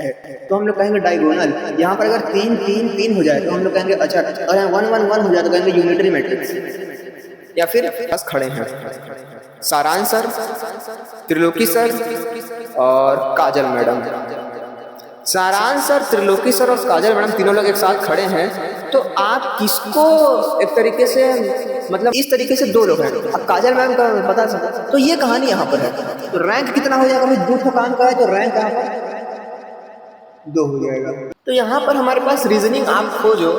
है तो हम लोग कहेंगे डायगोनल। यहाँ पर अगर 3 3 3 हो जाए तो हम लोग कहेंगे अच्छा, और यहाँ 1 1 1 हो जाए तो कहेंगे यूनिटरी मैट्रिक्स। या फिर बस खड़े हैं सारांश सर, त्रिलोकी सर और काजल मैडम। सारांश सर, त्रिलोकी सर और काजल मैडम तीनों लोग एक साथ खड़े हैं, तो आप किसको एक तरीके से, मतलब इस तरीके से दो लोग हैं, अब काजल मैम का बता सकते, तो ये कहानी यहाँ पर है। तो रैंक कितना हो जाएगा भाई, 2 ठो काम का है तो रैंक यहाँ पर 2 हो जाएगा। तो यहाँ पर हमारे पास रीजनिंग आप खोजो,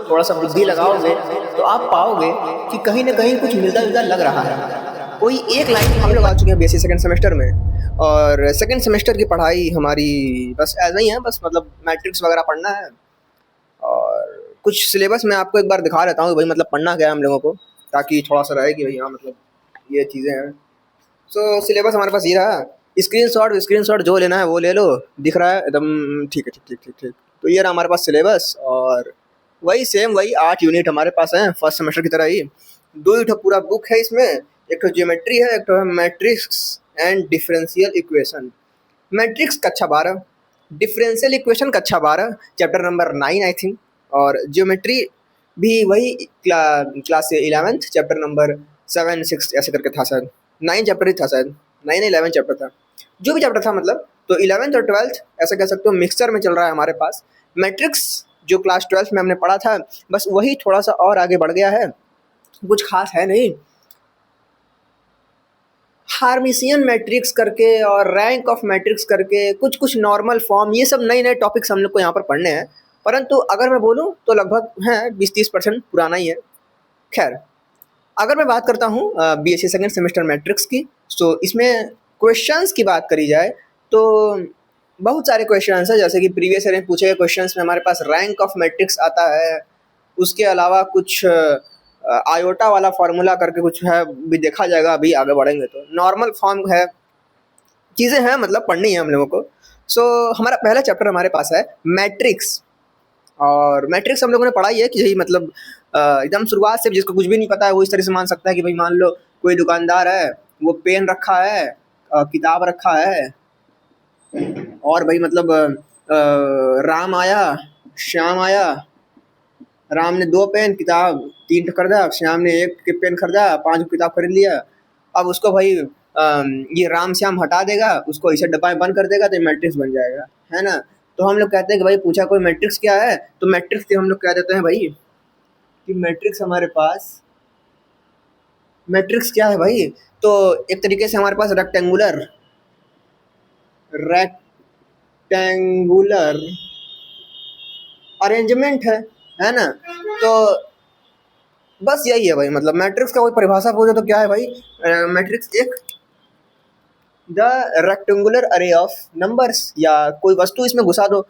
थोड़ा सा बुद्धि लगाओगे तो आप पाओगे कि कहीं ना कहीं कुछ मिलता जुलता लग रहा है। कोई एक लाइन हम लोग आ चुके हैं बीएससी सेकंड सेमेस्टर में, और सेकंड सेमेस्टर की पढ़ाई हमारी बस ऐसा ही है, बस मतलब मैट्रिक्स वगैरह पढ़ना है। और कुछ सिलेबस मैं आपको एक बार दिखा देता हूँ भाई, मतलब पढ़ना क्या है हम लोगों को, ताकि थोड़ा सा रहे कि भाई हाँ मतलब ये चीज़ें हैं। सो सिलेबस हमारे पास ये रहा, स्क्रीनशॉट जो लेना है वो ले लो, दिख रहा है एकदम, ठीक है, ठीक ठीक ठीक ठीक। तो ये रहा हमारे पास सिलेबस, और वही सेम वही 8 यूनिट हमारे पास हैं फर्स्ट सेमेस्टर की तरह ही। 2 ही ठो पूरा बुक है इसमें, एक तो ज्योमेट्री है, एक तो है matrix and differential equation. Matrix कक्षा 12, डिफरेंशियल इक्वेशन कक्षा 12 चैप्टर नंबर 9 आई थिंक, और ज्योमेट्री भी वही क्लास 11th चैप्टर नंबर 7 6 ऐसे करके था शायद, 9 चैप्टर ही था शायद, 9 11 चैप्टर था, जो भी चैप्टर था मतलब। तो 11th और 12th ऐसा कह सकते हो मिक्सचर में चल रहा है हमारे पास। मैट्रिक्स जो क्लास 12th में हमने पढ़ा था, बस वही थोड़ा सा और आगे बढ़ गया है, कुछ खास है नहीं। हार्मिशियन मैट्रिक्स करके और रैंक ऑफ मैट्रिक्स करके कुछ कुछ नॉर्मल फॉर्म, ये सब नए नए टॉपिक्स हम लोग को यहाँ पर पढ़ने हैं। परंतु अगर मैं बोलूँ तो लगभग है 20-30% पुराना ही है। खैर, अगर मैं बात करता हूँ बीएससी सेकंड सेमेस्टर मैट्रिक्स की, तो इसमें क्वेश्चंस की बात करी जाए तो बहुत सारे क्वेश्चंस हैं, जैसे कि प्रीवियस ईयर में पूछे गए क्वेश्चंस में हमारे पास रैंक ऑफ मैट्रिक्स आता है। उसके अलावा कुछ आयोटा वाला फार्मूला करके कुछ है, भी देखा जाएगा अभी आगे बढ़ेंगे तो। नॉर्मल फॉर्म है, चीज़ें हैं, मतलब पढ़नी है हम लोगों को। सो हमारा पहला चैप्टर हमारे पास है मैट्रिक्स, और मैट्रिक्स हम लोगों ने पढ़ाई है कि यही मतलब एकदम शुरुआत से, जिसको कुछ भी नहीं पता है वो इस तरह से मान सकता है कि भाई मान लो कोई दुकानदार है, वो पेन रखा है, किताब रखा है, और भाई मतलब राम आया, श्याम आया, राम ने 2 पेन, किताब 3 खरीदा, श्याम ने 1 पेन खरीदा, 5 किताब खरीद लिया। अब उसको भाई ये राम श्याम हटा देगा, उसको ऐसे डब्बा में बंद कर देगा तो मैट्रिक्स बन जाएगा, है ना। तो हम लोग कहते हैं कि भाई पूछा कोई मैट्रिक्स क्या है, तो मैट्रिक्स के हम लोग कह देते हैं भाई कि मैट्रिक्स हमारे पास, मैट्रिक्स क्या है भाई, तो एक तरीके से हमारे पास रेक्टेंगुलर अरेंजमेंट है ना। तो बस यही है भाई, मतलब मैट्रिक्स का कोई परिभाषा पूछो तो क्या है भाई, मैट्रिक्स एक द रेक्टेंगुलर अरे ऑफ नंबर्स, या कोई वस्तु इसमें घुसा दो,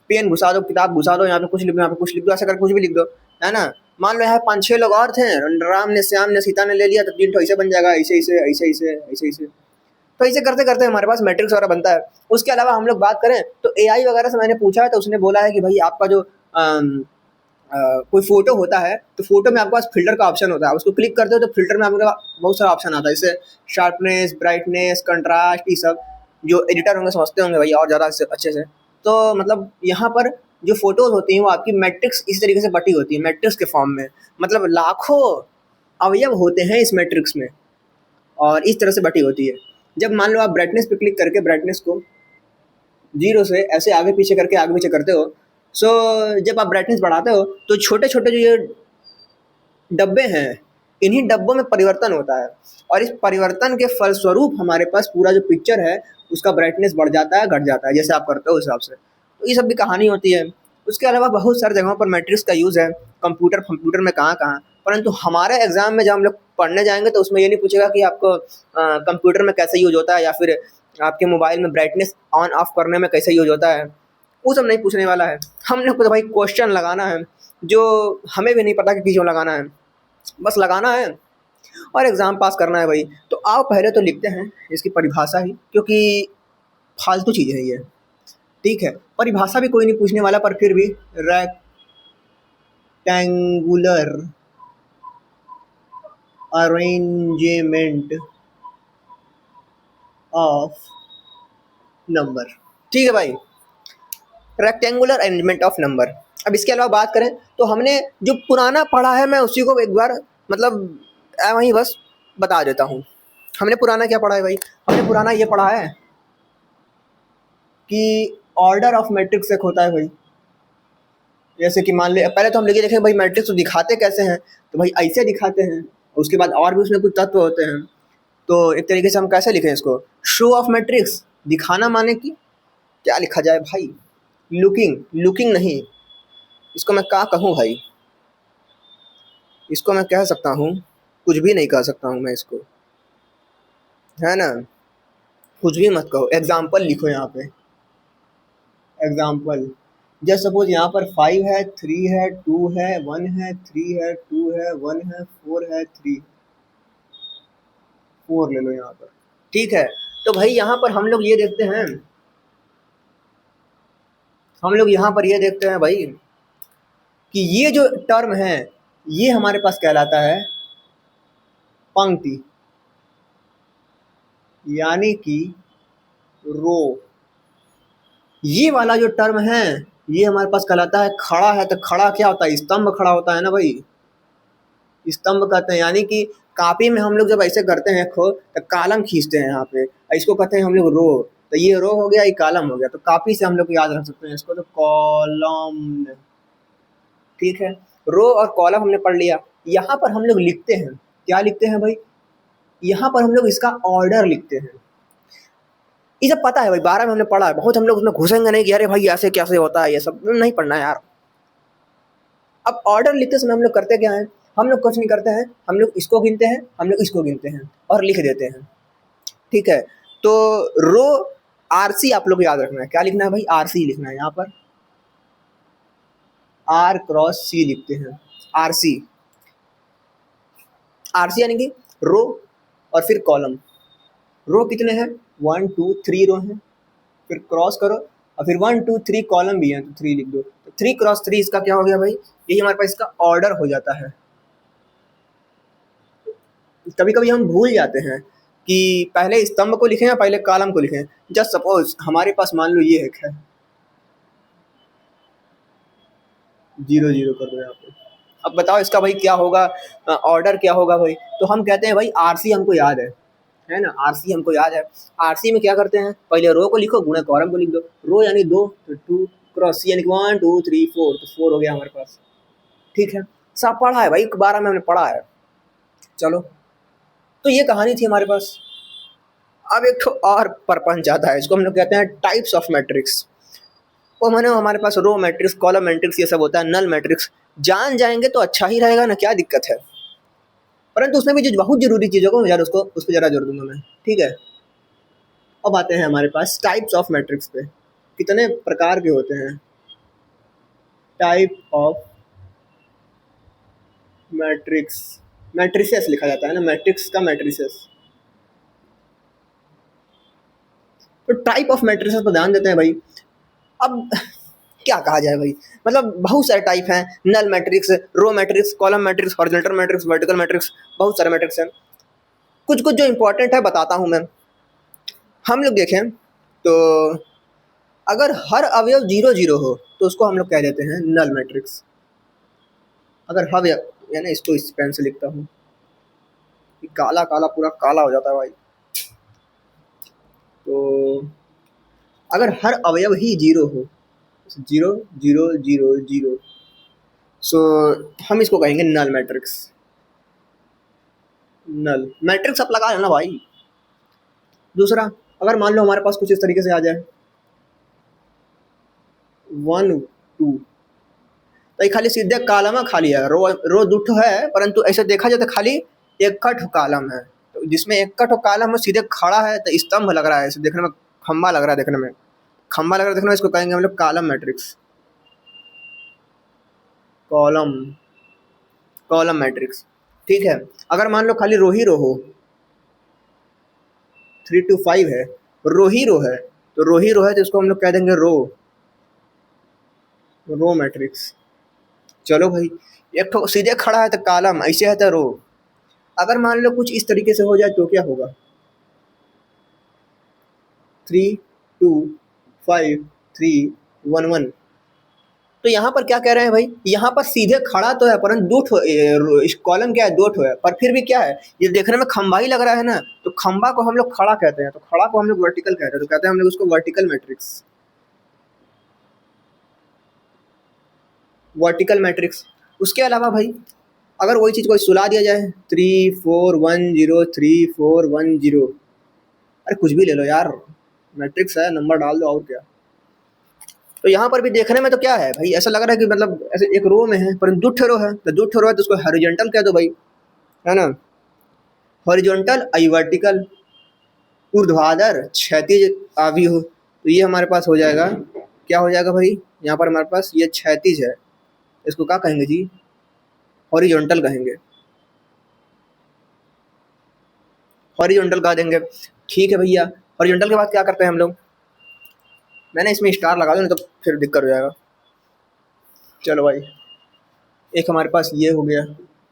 पेन घुसा दो, किताब घुसा दो, यहाँ पे कुछ लिख दो, यहाँ पे कुछ लिख दो, ऐसा कर कुछ भी लिख दो, है ना। मान लो यहाँ 5-6 लोग और थे, राम ने, श्याम ने, सीता ने ले लिया, तो 3 ठो ऐसे बन जाएगा, ऐसे ऐसे ऐसे ऐसे ऐसे ऐसे। तो ऐसे करते करते हमारे पास मैट्रिक्स वगैरह बनता है। उसके अलावा हम लोग बात करें तो एआई वगैरह से मैंने पूछा है, तो उसने बोला है कि भाई आपका जो कोई फोटो होता है, तो फोटो में आपके पास फिल्टर का ऑप्शन होता है, उसको क्लिक करते हो तो फिल्टर में आपके पास बहुत सारा ऑप्शन आता है, जैसे शार्पनेस, ब्राइटनेस, कंट्रास्ट, ये सब जो एडिटर होंगे समझते होंगे भाई और ज़्यादा अच्छे से। तो मतलब यहाँ पर जो फोटोज होती हैं वो आपकी मैट्रिक्स इस तरीके से बटी होती है, मैट्रिक्स के फॉर्म में, मतलब लाखों अवयव होते हैं इस मैट्रिक्स में, और इस तरह से बटी होती है। जब मान लो आप ब्राइटनेस पे क्लिक करके ब्राइटनेस को 0 से ऐसे आगे पीछे करके आगे पीछे करते हो, सो जब आप ब्राइटनेस बढ़ाते हो तो छोटे छोटे जो ये डब्बे हैं, इन्हीं डब्बों में परिवर्तन होता है, और इस परिवर्तन के फलस्वरूप हमारे पास पूरा जो पिक्चर है उसका ब्राइटनेस बढ़ जाता है, घट जाता है, जैसे आप करते हो उस हिसाब से। तो ये सब भी कहानी होती है। उसके अलावा बहुत सारी जगहों पर मैट्रिक्स का यूज़ है, कंप्यूटर में कहाँ कहाँ। परंतु हमारे एग्जाम में जब हम लोग पढ़ने जाएंगे तो उसमें ये नहीं पूछेगा कि आपको कंप्यूटर में कैसे यूज होता है, या फिर आपके मोबाइल में ब्राइटनेस ऑन ऑफ करने में कैसे यूज होता है, वो सब नहीं पूछने वाला है। हमने को तो भाई क्वेश्चन लगाना है, जो हमें भी नहीं पता कि क्यों लगाना है, बस लगाना है और एग्ज़ाम पास करना है भाई। तो आओ पहले तो लिखते हैं इसकी परिभाषा ही, क्योंकि फालतू चीज़ है ये, ठीक है। परिभाषा भी कोई नहीं पूछने वाला, पर फिर भी रेक्टेंगुलर अरेंजमेंट ऑफ नंबर, ठीक है भाई। Rectangular arrangement of number. अब इसके अलावा बात करें तो हमने जो पुराना पढ़ा है मैं उसी को एक बार मतलब वहीं बस बता देता हूँ। हमने पुराना क्या पढ़ा है भाई? हमने पुराना ये पढ़ा है कि ऑर्डर ऑफ मैट्रिक्स एक होता है भाई। जैसे कि मान ले पहले तो हम लेके देखें भाई मैट्रिक्स तो दिखाते कैसे हैं, तो भाई ऐसे दिखाते हैं, उसके बाद और भी उसमें कुछ तत्व होते हैं। तो एक तरीके से हम कैसे लिखें इसको? शो ऑफ मैट्रिक्स, दिखाना माने कि क्या लिखा जाए भाई? लुकिंग नहीं, इसको मैं क्या कहूँ भाई? इसको मैं कह सकता हूँ, कुछ भी नहीं कह सकता हूँ मैं इसको, है ना? कुछ भी मत कहो, एग्जाम्पल लिखो यहाँ पे। एग्जाम्पल जैसे सपोज यहाँ पर 5 है, 3 है, 2 है, 1 है, 3 है, 2 है, 1 है, 4 है, 3, 4 ले लो यहाँ पर, ठीक है। तो भाई यहाँ पर हम लोग ये देखते हैं, हम लोग यहाँ पर ये देखते हैं भाई कि ये जो टर्म है ये हमारे पास कहलाता है पंक्ति, यानी कि रो। ये वाला जो टर्म है ये हमारे पास कहलाता है खड़ा। है तो खड़ा क्या होता है? स्तंभ खड़ा होता है ना भाई, स्तंभ कहते हैं। यानी कि कॉपी में हम लोग जब ऐसे करते हैं खो तो कॉलम खींचते हैं यहाँ पे, इसको कहते हैं हम लोग रो। तो ये रो हो गया, ये कॉलम हो गया, तो कॉपी से हम लोग याद रख सकते हैं इसको, तो कॉलम, ठीक है। रो और कॉलम हमने पढ़ लिया। यहाँ पर हम लोग लिखते हैं, क्या लिखते हैं भाई? यहाँ पर हम लोग इसका ऑर्डर लिखते हैं। ये सब पता है भाई, 12 में हमने पढ़ा है बहुत, हम लोग उसमें घुसेंगे नहीं कि अरे भाई ऐसे कैसे होता है, ये सब नहीं पढ़ना है यार। अब ऑर्डर लिखते समय हम लोग करते क्या है? हम लोग कुछ नहीं करते हैं, हम लोग इसको गिनते हैं, हम लोग इसको गिनते हैं और लिख देते हैं, ठीक है। तो रो आरसी आप लोग याद रखना है, क्या लिखना है भाई? आरसी लिखना है। यहाँ पर आर क्रॉस सी लिखते हैं, आरसी। आरसी यानी कि रो और फिर कॉलम। रो कितने हैं? 1 2 3 रो हैं, फिर क्रॉस करो और फिर 1 2 3 कॉलम भी हैं तो 3 लिख दो। तो 3 क्रॉस 3 इसका क्या हो गया भाई? यही हमारे पास इसका ऑर्डर हो जाता है। कभी कभी हम भूल जाते हैं कि पहले स्तंभ को लिखें या पहले कॉलम को लिखें। जस्ट सपोज हमारे पास मान लो ये एक है, 0 0 कर दो यहाँ पे। अब बताओ इसका भाई क्या होगा, ऑर्डर क्या होगा भाई? तो हम कहते हैं भाई आरसी हमको याद है ना? आरसी हमको याद है। आरसी में क्या करते हैं? पहले रो को लिखो, गुणा कॉलम को लिख दो। रो यानी 2 तो 2 क्रॉस सी यानी 1 2 3 4, तो 4 हो गया हमारे पास, ठीक है। सब पढ़ा है भाई, 12 में हमने पढ़ा है। चलो, तो ये कहानी थी हमारे पास। अब एक तो और परपंच आता है, इसको हम लोग कहते हैं टाइप्स ऑफ मैट्रिक्स। वो माने हमारे पास रो मैट्रिक्स, कॉलम मैट्रिक्स, ये सब होता है। नल मैट्रिक्स जान जाएंगे तो अच्छा ही रहेगा ना, क्या दिक्कत है? परंतु उसमें भी जो बहुत जरूरी चीज़ों को यार उसको उस पर जरा जोर दूंगा मैं, ठीक है। अब आते हैं हमारे पास टाइप्स ऑफ मैट्रिक्स पे। कितने प्रकार के होते हैं टाइप ऑफ मैट्रिक्स? मैट्रिसेस लिखा जाता है ना, मैट्रिक्स का मैट्रिसेस। तो टाइप ऑफ मैट्रिसेस पर ध्यान देते हैं भाई। अब क्या कहा जाए भाई, मतलब बहुत सारे टाइप हैं। Null matrix, row matrix, column matrix, horizontal matrix, vertical matrix, बहुत सारे मैट्रिक्स हैं। कुछ कुछ जो इंपॉर्टेंट है बताता हूँ मैं। हम लोग देखें तो अगर हर अवयव 0 0 हो तो उसको हम लोग कह देते हैं नल मैट्रिक्स। अगर हर यानी इसको इस पेन से लिखता हूँ, काला काला पूरा काला हो जाता है भाई। तो अगर हर अवयव ही 0 हो, 0 0 0 0, सो हम इसको कहेंगे नल मैट्रिक्स। नल मैट्रिक्स आप लगा लेना भाई। दूसरा, अगर मान लो हमारे पास कुछ इस तरीके से आ जाए 1 2, तो ये खाली सीधे कॉलम है, खाली है। रो दुठो है, परंतु ऐसे देखा जाए तो खाली एक कट कॉलम है। तो जिसमें एक कट कॉलम है सीधे खड़ा है तो स्तंभ लग रहा है, इसे देखने में खंबा लग रहा है, देखने में खंबा लग रहा है, देखने में इसको कहेंगे हम लोग column matrix. Column, column matrix, ठीक है। अगर मान लो खाली रो ही रो हो, 3 2 5 है, रो ही रो है, तो रो ही रो है तो इसको हम लोग कह देंगे रो मैट्रिक्स। चलो भाई, एक तो सीधे खड़ा है तो कॉलम, ऐसे है तो रो। अगर मान लो कुछ इस तरीके से हो जाए तो क्या होगा? 3 2 5 3 1 1। तो यहाँ पर क्या कह रहे हैं भाई, यहाँ पर सीधे खड़ा तो है परंतु कॉलम क्या है, दो ठो है, पर फिर भी क्या है, ये देखने में खंबा ही लग रहा है ना, तो खंबा को हम लोग खड़ा कहते हैं, तो खड़ा को हम लोग वर्टिकल कहते हैं, तो कहते हैं हम लोग उसको वर्टिकल मैट्रिक्स। Vertical matrix. उसके अलावा भाई अगर वही चीज़ कोई सुला दिया जाए 3 4 1 0 3 4 1 0, अरे कुछ भी ले लो यार, मैट्रिक्स है, नंबर डाल दो और क्या। तो यहाँ पर भी देखने में तो क्या है भाई, ऐसा लग रहा है कि मतलब ऐसे एक रो में है, पर दो ठो है, तो दो ठो है तो उसको हॉरिजॉन्टल कह दो भाई, है ना। हॉरिजॉन्टल आई वर्टिकल, ऊर्ध्वाधर क्षैतिज आवी हो, तो ये हमारे पास हो जाएगा, क्या हो जाएगा भाई, यहाँ पर हमारे पास ये क्षैतिज है, इसको क्या कहेंगे जी, हॉरिजॉन्टल कहेंगे, हॉरिजॉन्टल कह देंगे। ठीक है भैया, हॉरिजॉन्टल के बाद क्या करते हैं हम लोग, मैंने इसमें स्टार लगा दो नहीं तो फिर दिक्कत हो जाएगा। चलो भाई, एक हमारे पास ये हो गया,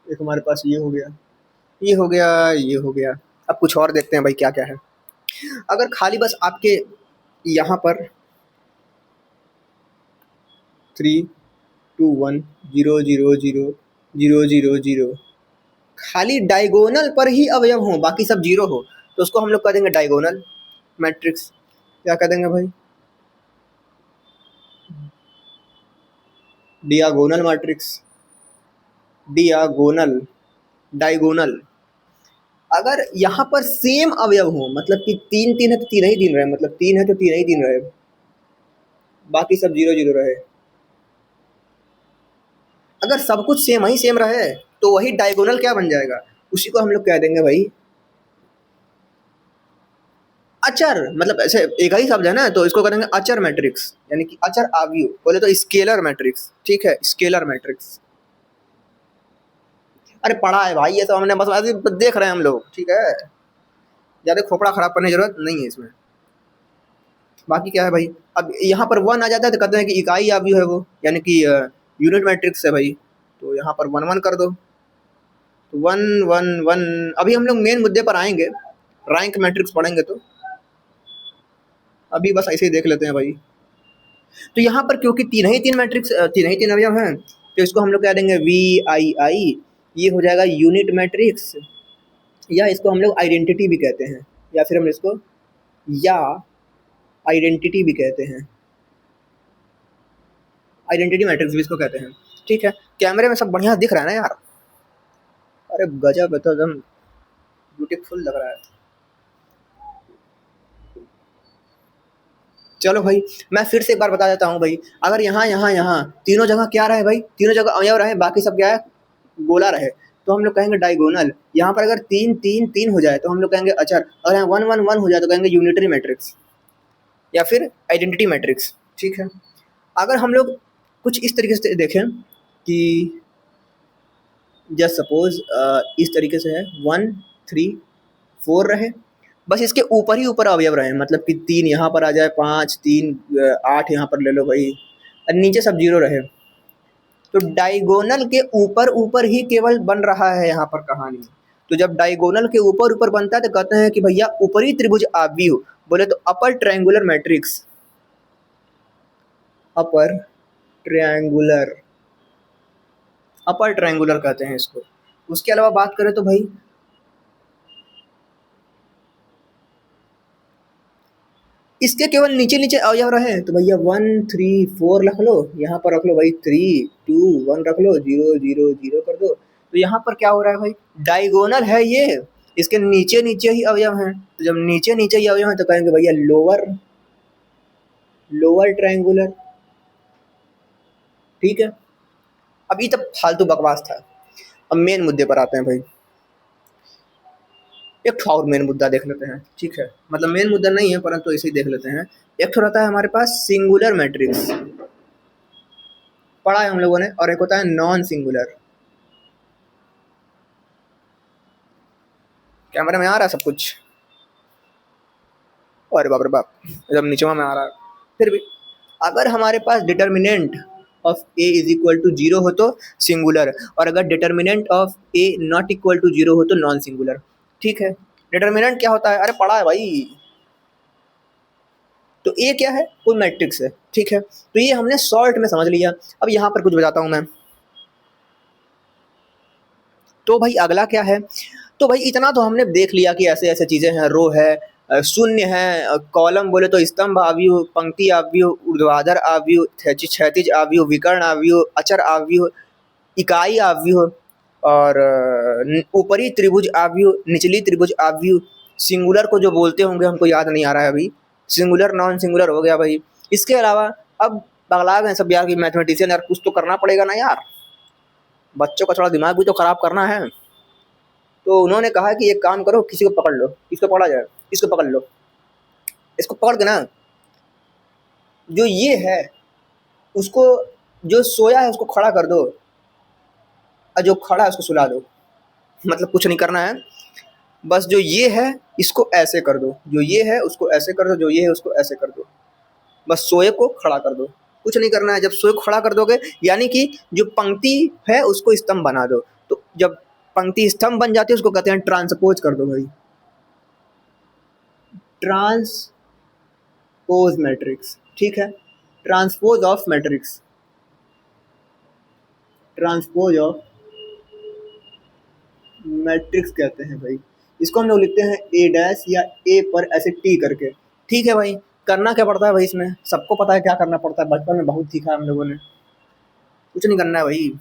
एक हमारे पास ये हो गया, ये हो गया, ये हो गया। अब कुछ और देखते हैं भाई क्या क्या है। अगर खाली बस आपके यहाँ पर 3 2 1 0 0 0 0 0 खाली डायगोनल पर ही अवयव हो, बाकी सब जीरो हो, तो उसको हम लोग कह देंगे डायगोनल मैट्रिक्स। क्या कह देंगे भाई, डियागोनल मैट्रिक्स, डियागोनल, डायगोनल। अगर यहाँ पर सेम अवयव हो, मतलब कि 3 3 है तो 3 ही 3 रहे, मतलब 3 है तो 3 ही 3 रहे, बाकी सब 0 0 रहे। अगर सब कुछ सेम ही सेम रहे तो वही डायगोनल क्या बन जाएगा, उसी को हम लोग कह देंगे भाई अचर, मतलब ऐसे एक ही शब्द है ना, तो इसको करेंगे अचर मैट्रिक्स, यानी कि अचर आव्यूह, बोले तो स्केलर मैट्रिक्स। ठीक है, स्केलर मैट्रिक्स। अरे पढ़ा है भाई, ये तो हमने बस ऐसे देख रहे हैं हम लोग, ठीक है, ज़्यादा खोपड़ा खराब करने की जरूरत नहीं है इसमें। बाकी क्या है भाई, अब यहाँ पर 1 आ जाता है तो कहते हैं कि इकाई आव्यूह है वो, यानी कि यूनिट मैट्रिक्स है भाई, तो यहाँ पर 1 1 कर दो, तो 1 1 1। अभी हम लोग मेन मुद्दे पर आएंगे, रैंक मैट्रिक्स पढ़ेंगे, तो अभी बस ऐसे ही देख लेते हैं भाई। तो यहाँ पर क्योंकि 3 ही 3 मैट्रिक्स, 3 ही 3 अवयव हैं, तो इसको हम लोग कह देंगे वी आई आई, ये हो जाएगा यूनिट मैट्रिक्स, या इसको हम लोग आइडेंटिटी भी कहते हैं, या फिर हम इसको या आइडेंटिटी भी कहते हैं, आइडेंटिटी मैट्रिक्स भी इसको कहते हैं। ठीक है, कैमरे में सब बढ़िया दिख रहा है ना यार, अरे गजब है, तो एकदम ब्यूटीफुल लग रहा है। चलो भाई, मैं फिर से एक बार बता देता हूँ भाई, अगर यहाँ यहाँ यहाँ तीनों जगह क्या रहे भाई, तीनों जगह अवयव रहे, बाकी सब क्या है, गोला रहे, तो हम लोग कहेंगे डायगोनल। यहाँ पर अगर 3 3 3 हो जाए तो हम लोग कहेंगे अचर, और यहाँ 1 1 1 हो जाए तो कहेंगे यूनिटरी मैट्रिक्स या फिर आइडेंटिटी मैट्रिक्स। ठीक है, अगर हम लोग कुछ इस तरीके से देखें कि जस्ट सपोज इस तरीके से है 1 3 4 रहे, बस इसके ऊपर ही ऊपर अवयव रहे, मतलब कि 3 यहाँ पर आ जाए, 5 3 8 यहाँ पर ले लो भाई, और नीचे सब 0 रहे, तो डायगोनल के ऊपर ऊपर ही केवल बन रहा है यहाँ पर कहानी। तो जब डायगोनल के ऊपर ऊपर बनता है तो कहते हैं कि भैया ऊपरी त्रिभुज आव्यूह, बोले तो upper triangular matrix, upper triangular, upper triangular कहते हैं इसको। उसके अलावा बात करें तो भाई इसके केवल नीचे नीचे अवयव रहे, तो भैया 1 3 4 रख लो, यहाँ पर रख लो भाई 3 2 1 रख लो, 0 0 0 कर दो, तो यहाँ पर क्या हो रहा है भाई, डायगोनल है ये, इसके नीचे नीचे ही अवयव हैं, तो जब नीचे नीचे ही अवयव हैं तो कहेंगे भैया लोअर, लोअर ट्रायंगुलर। ठीक है, अब ये तो फालतू बकवास था, अब मेन मुद्दे पर आते हैं भाई। एक और मेन मुद्दा देख लेते हैं, ठीक है, मतलब मेन मुद्दा नहीं है परंतु इसे ही देख लेते हैं। एक तो रहता है हमारे पास सिंगुलर मैट्रिक्स, पढ़ा है हम लोगों ने, और एक होता है नॉन सिंगुलर। कैमरे में आ रहा है सब कुछ, अरे बाप रे बाप, एकदम नीचे में आ रहा है। फिर भी अगर हमारे पास determinant of A is equal to 0 हो तो सिंगुलर, और अगर determinant of A not equal to 0 हो तो नॉन सिंगुलर। ठीक है, डिटर्मिनेंट क्या होता है, अरे पढ़ा है भाई, तो ए क्या है, कोई मैट्रिक्स है, ठीक है। तो ये हमने शॉर्ट में समझ लिया। अब यहाँ पर कुछ बताता हूँ मैं। तो भाई अगला क्या है, तो भाई इतना तो हमने देख लिया कि ऐसे ऐसे चीज़ें हैं, रो है, शून्य है, कॉलम बोले तो स्तंभ आव्यूह, पंक्ति आव्यूह, ऊर्ध्वाधर आव्यूह, क्षैतिज आव्यूह, विकर्ण आव्यूह, अचर आव्यूह, इकाई आव्यूह, और ऊपरी त्रिभुज आव्यूह, निचली त्रिभुज आव्यूह। सिंगुलर को जो बोलते होंगे हमको याद नहीं आ रहा है अभी, सिंगुलर नॉन सिंगुलर हो गया भाई। इसके अलावा अब पगला गए सब यार कि मैथमेटिशियन, यार कुछ तो करना पड़ेगा ना यार, बच्चों का थोड़ा दिमाग भी तो खराब करना है। तो उन्होंने कहा कि एक काम करो, किसी को पकड़ लो, इसको पकड़ा जाए, इसको पकड़ लो, इसको पकड़ के ना, जो ये है उसको, जो सोया है उसको खड़ा कर दो, और जो खड़ा है उसको सुला दो। मतलब कुछ नहीं करना है, बस जो ये है इसको ऐसे कर दो, जो ये है उसको ऐसे कर दो, जो ये है उसको ऐसे कर दो, बस सोए को खड़ा कर दो, कुछ नहीं करना है। जब सोए को खड़ा कर दोगे, यानी कि जो पंक्ति है उसको स्तंभ बना दो। तो जब पंक्ति स्तंभ बन जाती है उसको कहते हैं ट्रांसपोज कर दो भाई, ट्रांसपोज मैट्रिक्स, ठीक है। Transpose of matrix, transpose of matrix कहते हैं भाई। इसको हम लोग लिखते हैं ए डैश या ए पर ऐसे टी करके, ठीक है भाई। करना क्या पड़ता है भाई, इसमें सबको पता है क्या करना पड़ता है, बचपन में बहुत सीखा है हम लोगों ने। कुछ नहीं करना है भाई,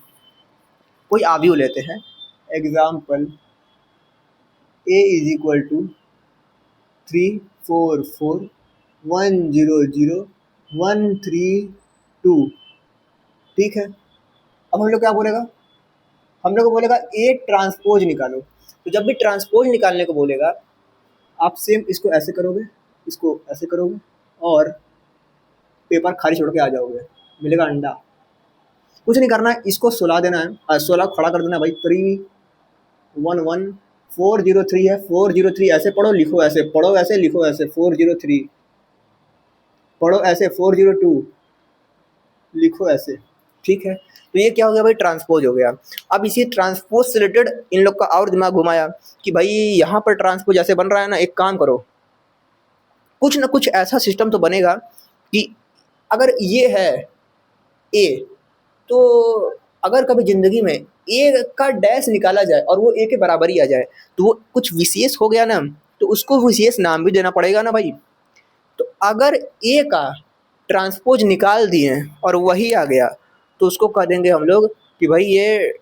कोई आव्यूह लेते हैं, example A is equal to 344100132, ठीक है। अब हम लोग क्या बोलेगा, हम लोग को बोलेगा ए ट्रांसपोज निकालो। तो जब भी ट्रांसपोज निकालने को बोलेगा, आप सेम इसको ऐसे करोगे, इसको ऐसे करोगे, और पेपर खाली छोड़ के आ जाओगे, मिलेगा अंडा। कुछ नहीं करना है, इसको सुला देना है, 16 खड़ा कर देना है भाई। 311403 है, 403 ऐसे पढ़ो, लिखो ऐसे, पढ़ो ऐसे, लिखो ऐसे, 403 पढ़ो ऐसे, 402 लिखो ऐसे, ठीक है। तो ये क्या हो गया भाई, ट्रांसपोज हो गया। अब इसी ट्रांसपोज से रिलेटेड इन लोग का और दिमाग घुमाया कि भाई यहाँ पर ट्रांसपोज ऐसे बन रहा है ना, एक काम करो, कुछ ना कुछ ऐसा सिस्टम तो बनेगा कि अगर ये है ए, तो अगर कभी ज़िंदगी में ए का डैश निकाला जाए और वो ए के बराबर ही आ जाए, तो वो कुछ विशेष हो गया ना, तो उसको विशेष नाम भी देना पड़ेगा ना भाई। तो अगर ए का ट्रांसपोज निकाल दिए और वही आ गया, तो उसको कह देंगे हम लोग कि भाई ये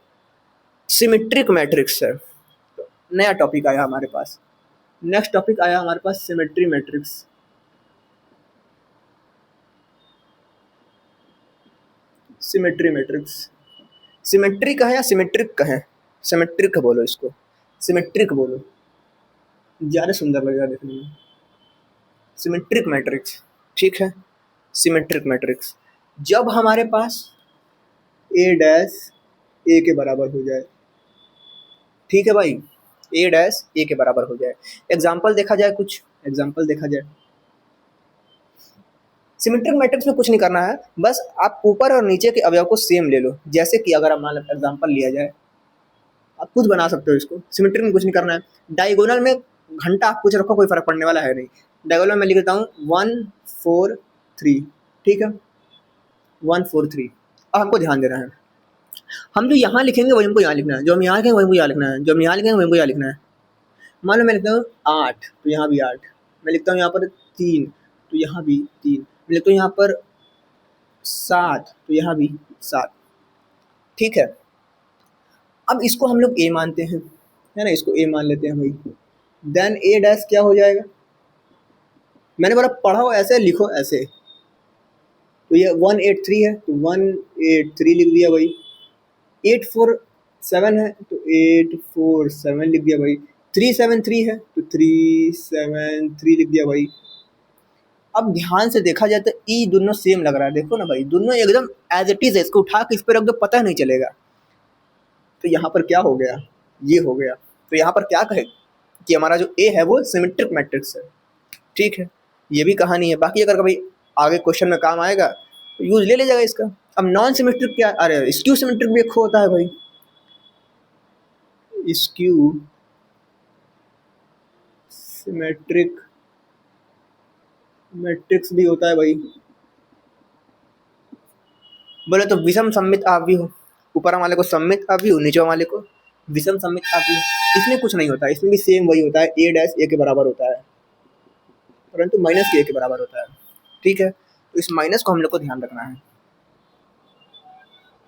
सिमेट्रिक मैट्रिक्स है। तो नया टॉपिक आया हमारे पास, नेक्स्ट टॉपिक आया हमारे पास symmetry matrix. Symmetry matrix, symmetric है या सिमेट्रिक कहें, सिमेट्रिक बोलो इसको, सिमेट्रिक बोलो, ज़्यादा सुंदर लगेगा देखने में। सिमेट्रिक मैट्रिक्स, ठीक है। सिमेट्रिक मैट्रिक्स, जब हमारे पास ए डैश ए के बराबर हो जाए, ठीक है भाई, ए डैश ए के बराबर हो जाए। एग्जाम्पल देखा जाए, कुछ एग्जाम्पल देखा जाए। सिमेट्रिक मैट्रिक्स में कुछ नहीं करना है, बस आप ऊपर और नीचे के अवयव को सेम ले लो। जैसे कि अगर मान लो एग्जाम्पल लिया जाए, आप खुद बना सकते हो इसको, सिमेट्रिक में कुछ नहीं करना है। डायगोनल में घंटा आप कुछ रखो, कोई फर्क पड़ने वाला है नहीं। डायगोनल में लिख देता हूँ 143, ठीक है, 143। अब हमको ध्यान देना है, हम जो यहाँ लिखेंगे वही हमको यहाँ लिखना है, जो हम यहाँ लिखेंगे वही हमको यहाँ लिखना है, जो हम यहाँ लिखेंगे वही हमको यहाँ लिखना है। मान लो मैं लिखता हूँ 8, तो यहाँ भी 8। मैं लिखता हूँ यहाँ पर 3, तो यहाँ भी 3। मैं लिखता हूँ यहाँ पर 7, तो यहाँ भी 7, ठीक है। अब इसको हम लोग ए मानते हैं, है ना, इसको ए मान लेते हैं भाई। देन ए डैश क्या हो जाएगा, मैंने बोला पढ़ो ऐसे, लिखो ऐसे। तो ये 183 है, तो 183 लिख दिया भाई। 847 है, तो 847 लिख दिया भाई। 373 है, तो 373 लिख दिया भाई। अब ध्यान से देखा जाए तो ई दोनों सेम लग रहा है, देखो ना भाई, दोनों एकदम एज इट इज है। इसको उठा के इस पर रख दो, पता नहीं चलेगा। तो यहाँ पर क्या हो गया, ये हो गया। तो यहाँ पर क्या कहे कि हमारा जो ए है वो सिमेट्रिक मैट्रिक्स है, ठीक है। ये भी कहानी है, बाकी अगर कभी आगे क्वेश्चन में काम आएगा तो यूज ले जाएगा इसका। अब नॉन सिमेट्रिक क्या, अरे स्क्यू सिमेट्रिक भी एक होता है भाई, स्क्यू सिमेट्रिक मैट्रिक्स भी होता है भाई। बोले तो विषम सममित आव्यूह, ऊपर वाले को सममित आव्यूह, नीचे वाले को विषम सममित आव्यूह। इसमें कुछ नहीं होता है, इसमें भी सेम वही होता है, ए डैश ए के बराबर होता है, परंतु माइनस के बराबर होता है। ठीक है, तो इस माइनस को हम लोग को ध्यान रखना है,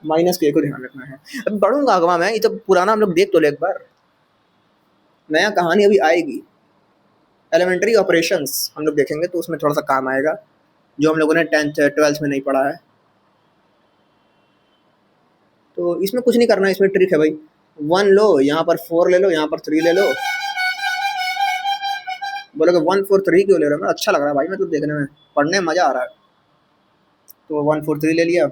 माइनस के को ध्यान रखना है। अब बढ़ूंगा अगवा मैं, ये तो पुराना हम लोग देख तो ले एक बार, नया कहानी अभी आएगी। एलिमेंट्री ऑपरेशंस हम लोग देखेंगे तो उसमें थोड़ा सा काम आएगा, जो हम लोगों ने 10th 12th में नहीं पढ़ा है। तो इसमें कुछ नहीं करना है, इसमें ट्रिक है भाई। 1 लो, यहाँ पर 4 ले लो, यहाँ पर 3 ले लो। बोलोगे 1 4 3 क्यों ले रहे हो? अच्छा लग रहा है भाई, मतलब देखने में, पढ़ने में मजा आ रहा है। तो 1 4 3 ले लिया।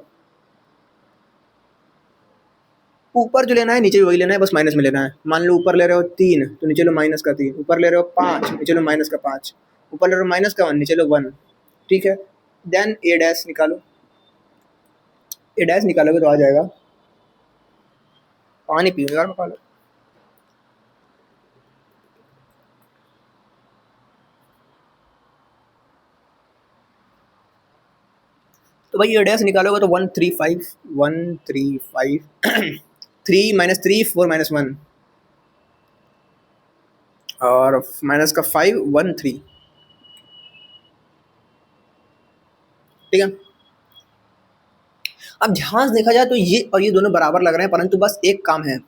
ऊपर जो लेना है नीचे भी वही लेना है, बस माइनस में लेना है। मान लो ऊपर ले रहे हो 3 तो नीचे लो माइनस का 3, ऊपर ले रहे हो 5 नीचे लो माइनस का 5, ऊपर ले रहे हो माइनस का 1 नीचे लो 1। ठीक है, देन ए डैश निकालो, ए डैश निकालोगे तो आ जाएगा। पानी पियो यार, निकालो। तो भाई ए डैश निकालोगे तो 1 3 5 1 3 5 3 माइनस 3 4 माइनस 1 और माइनस का 5 1 3। ठीक है, अब ध्यान से देखा जाए तो ये और ये दोनों बराबर लग रहे हैं, परंतु बस एक काम है,